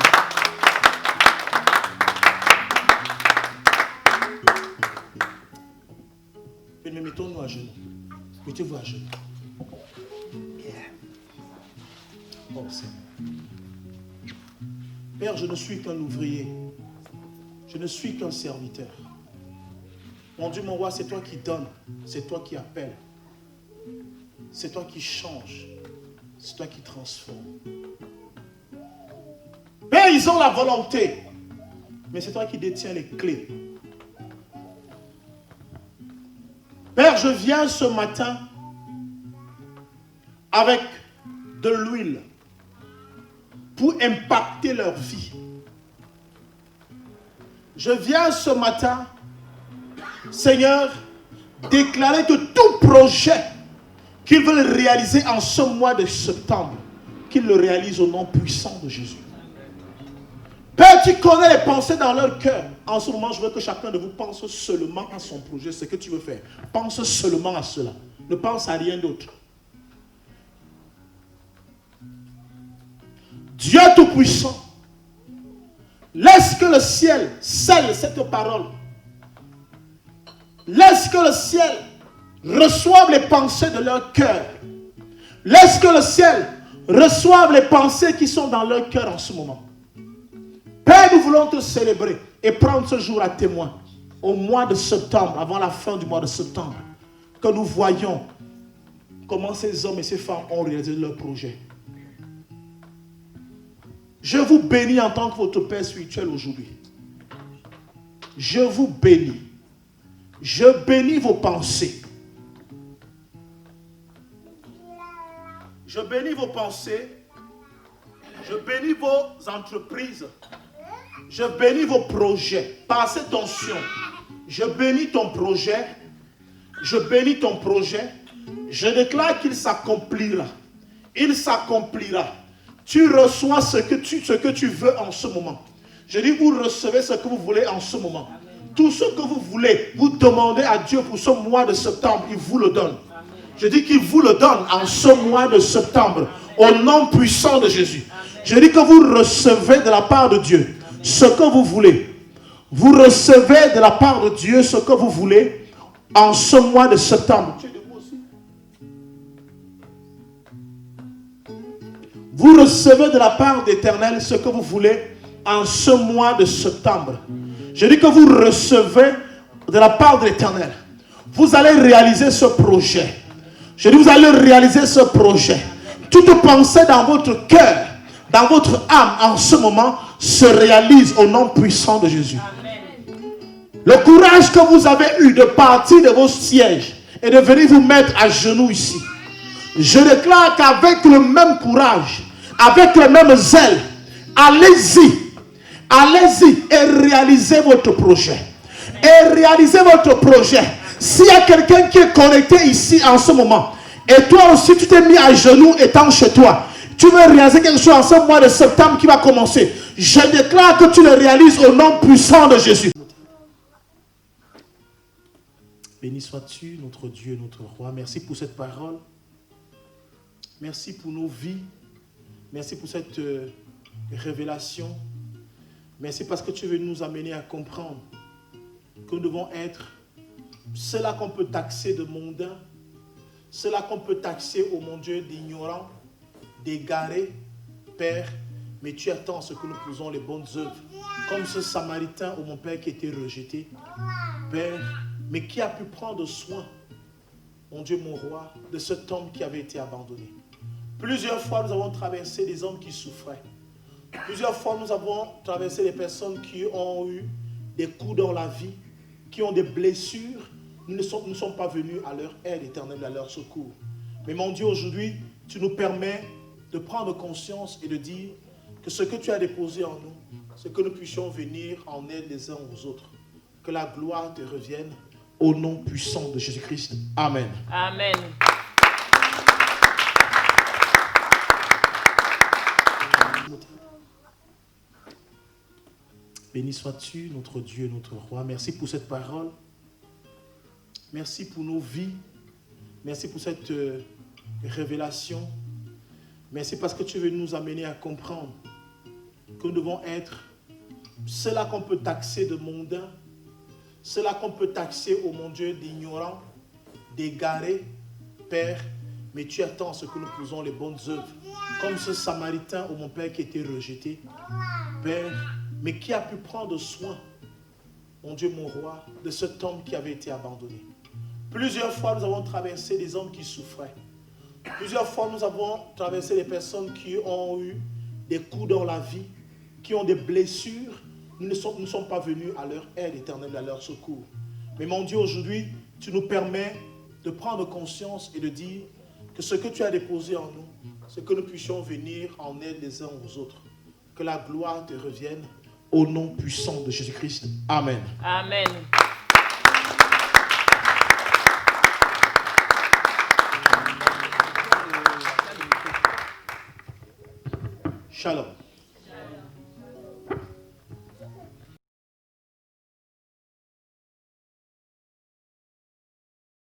Mais mettons-nous à genoux. Mettez-vous à genoux. Yeah. Oh Seigneur. Père, je ne suis qu'un ouvrier. Je ne suis qu'un serviteur. Mon Dieu, mon roi, c'est toi qui donnes. C'est toi qui appelles. C'est toi qui changes. C'est toi qui transformes. Père, ils ont la volonté. Mais c'est toi qui détiens les clés. Père, je viens ce matin avec de l'huile pour impacter leur vie. Je viens ce matin, Seigneur, déclarer que tout projet qu'ils veulent réaliser en ce mois de septembre, qu'ils le réalisent au nom puissant de Jésus. Père, tu connais les pensées dans leur cœur. En ce moment, je veux que chacun de vous pense seulement à son projet, ce que tu veux faire. Pense seulement à cela. Ne pense à rien d'autre. Dieu Tout-Puissant, laisse que le ciel scelle cette parole. Laisse que le ciel reçoive les pensées de leur cœur. Laisse que le ciel reçoive les pensées qui sont dans leur cœur en ce moment. Père, nous voulons te célébrer et prendre ce jour à témoin. Au mois de septembre, avant la fin du mois de septembre, que nous voyons comment ces hommes et ces femmes ont réalisé leur projet. Je vous bénis en tant que votre Père spirituel aujourd'hui. Je vous bénis. Je bénis vos pensées. Je bénis vos pensées. Je bénis vos entreprises. Je bénis vos projets. Par cette onction, je bénis ton projet. Je bénis ton projet. Je déclare qu'il s'accomplira. Il s'accomplira. Tu reçois ce que tu veux en ce moment. Je dis, vous recevez ce que vous voulez en ce moment. Tout ce que vous voulez, vous demandez à Dieu pour ce mois de septembre, il vous le donne. Je dis qu'il vous le donne en ce mois de septembre, au nom puissant de Jésus. Je dis que vous recevez de la part de Dieu ce que vous voulez. Vous recevez de la part de Dieu ce que vous voulez en ce mois de septembre. Vous recevez de la part d'Éternel ce que vous voulez en ce mois de septembre. Je dis que vous recevez de la part de l'Éternel. Vous allez réaliser ce projet. Je dis, vous allez réaliser ce projet. Toute pensée dans votre cœur, dans votre âme en ce moment se réalise au nom puissant de Jésus. Amen. Le courage que vous avez eu de partir de vos sièges et de venir vous mettre à genoux ici. Je déclare qu'avec le même courage, avec le même zèle, allez-y. Allez-y et réalisez votre projet. Et réalisez votre projet. S'il y a quelqu'un qui est connecté ici en ce moment, et toi aussi tu t'es mis à genoux étant chez toi, tu veux réaliser quelque chose en ce mois de septembre qui va commencer, je déclare que tu le réalises au nom puissant de Jésus. Béni sois-tu, notre Dieu, notre Roi. Merci pour cette parole. Merci pour nos vies. Merci pour cette révélation. Merci parce que tu veux nous amener à comprendre que nous devons être cela qu'on peut taxer de mondain, cela qu'on peut taxer, oh mon Dieu, d'ignorant, d'égaré, Père, mais tu attends ce que nous faisons les bonnes œuvres. Comme ce Samaritain, oh mon Père, qui était rejeté, Père, mais qui a pu prendre soin, mon Dieu, mon Roi, de cet homme qui avait été abandonné. Plusieurs fois, nous avons traversé des hommes qui souffraient. Plusieurs fois, nous avons traversé des personnes qui ont eu des coups dans la vie, qui ont des blessures. Nous ne sommes pas venus à leur aide éternelle, à leur secours. Mais mon Dieu, aujourd'hui, tu nous permets de prendre conscience et de dire que ce que tu as déposé en nous, c'est que nous puissions venir en aide les uns aux autres. Que la gloire te revienne au nom puissant de Jésus-Christ. Amen. Amen. Béni sois-tu, notre Dieu, notre Roi. Merci pour cette parole. Merci pour nos vies. Merci pour cette révélation. Merci parce que tu veux nous amener à comprendre que nous devons être cela qu'on peut taxer de mondain, cela qu'on peut taxer, oh mon Dieu, d'ignorant, d'égaré, Père, mais tu attends ce que nous faisons les bonnes œuvres. Comme ce Samaritain, oh mon Père, qui était rejeté, Père, mais qui a pu prendre soin, mon Dieu, mon Roi, de cet homme qui avait été abandonné. Plusieurs fois, nous avons traversé des hommes qui souffraient. Plusieurs fois, nous avons traversé des personnes qui ont eu des coups dans la vie, qui ont des blessures. Nous ne sommes pas venus à leur aide éternelle, à leur secours. Mais mon Dieu, aujourd'hui, tu nous permets de prendre conscience et de dire que ce que tu as déposé en nous, c'est que nous puissions venir en aide les uns aux autres. Que la gloire te revienne au nom puissant de Jésus-Christ. Amen. Amen. Shalom.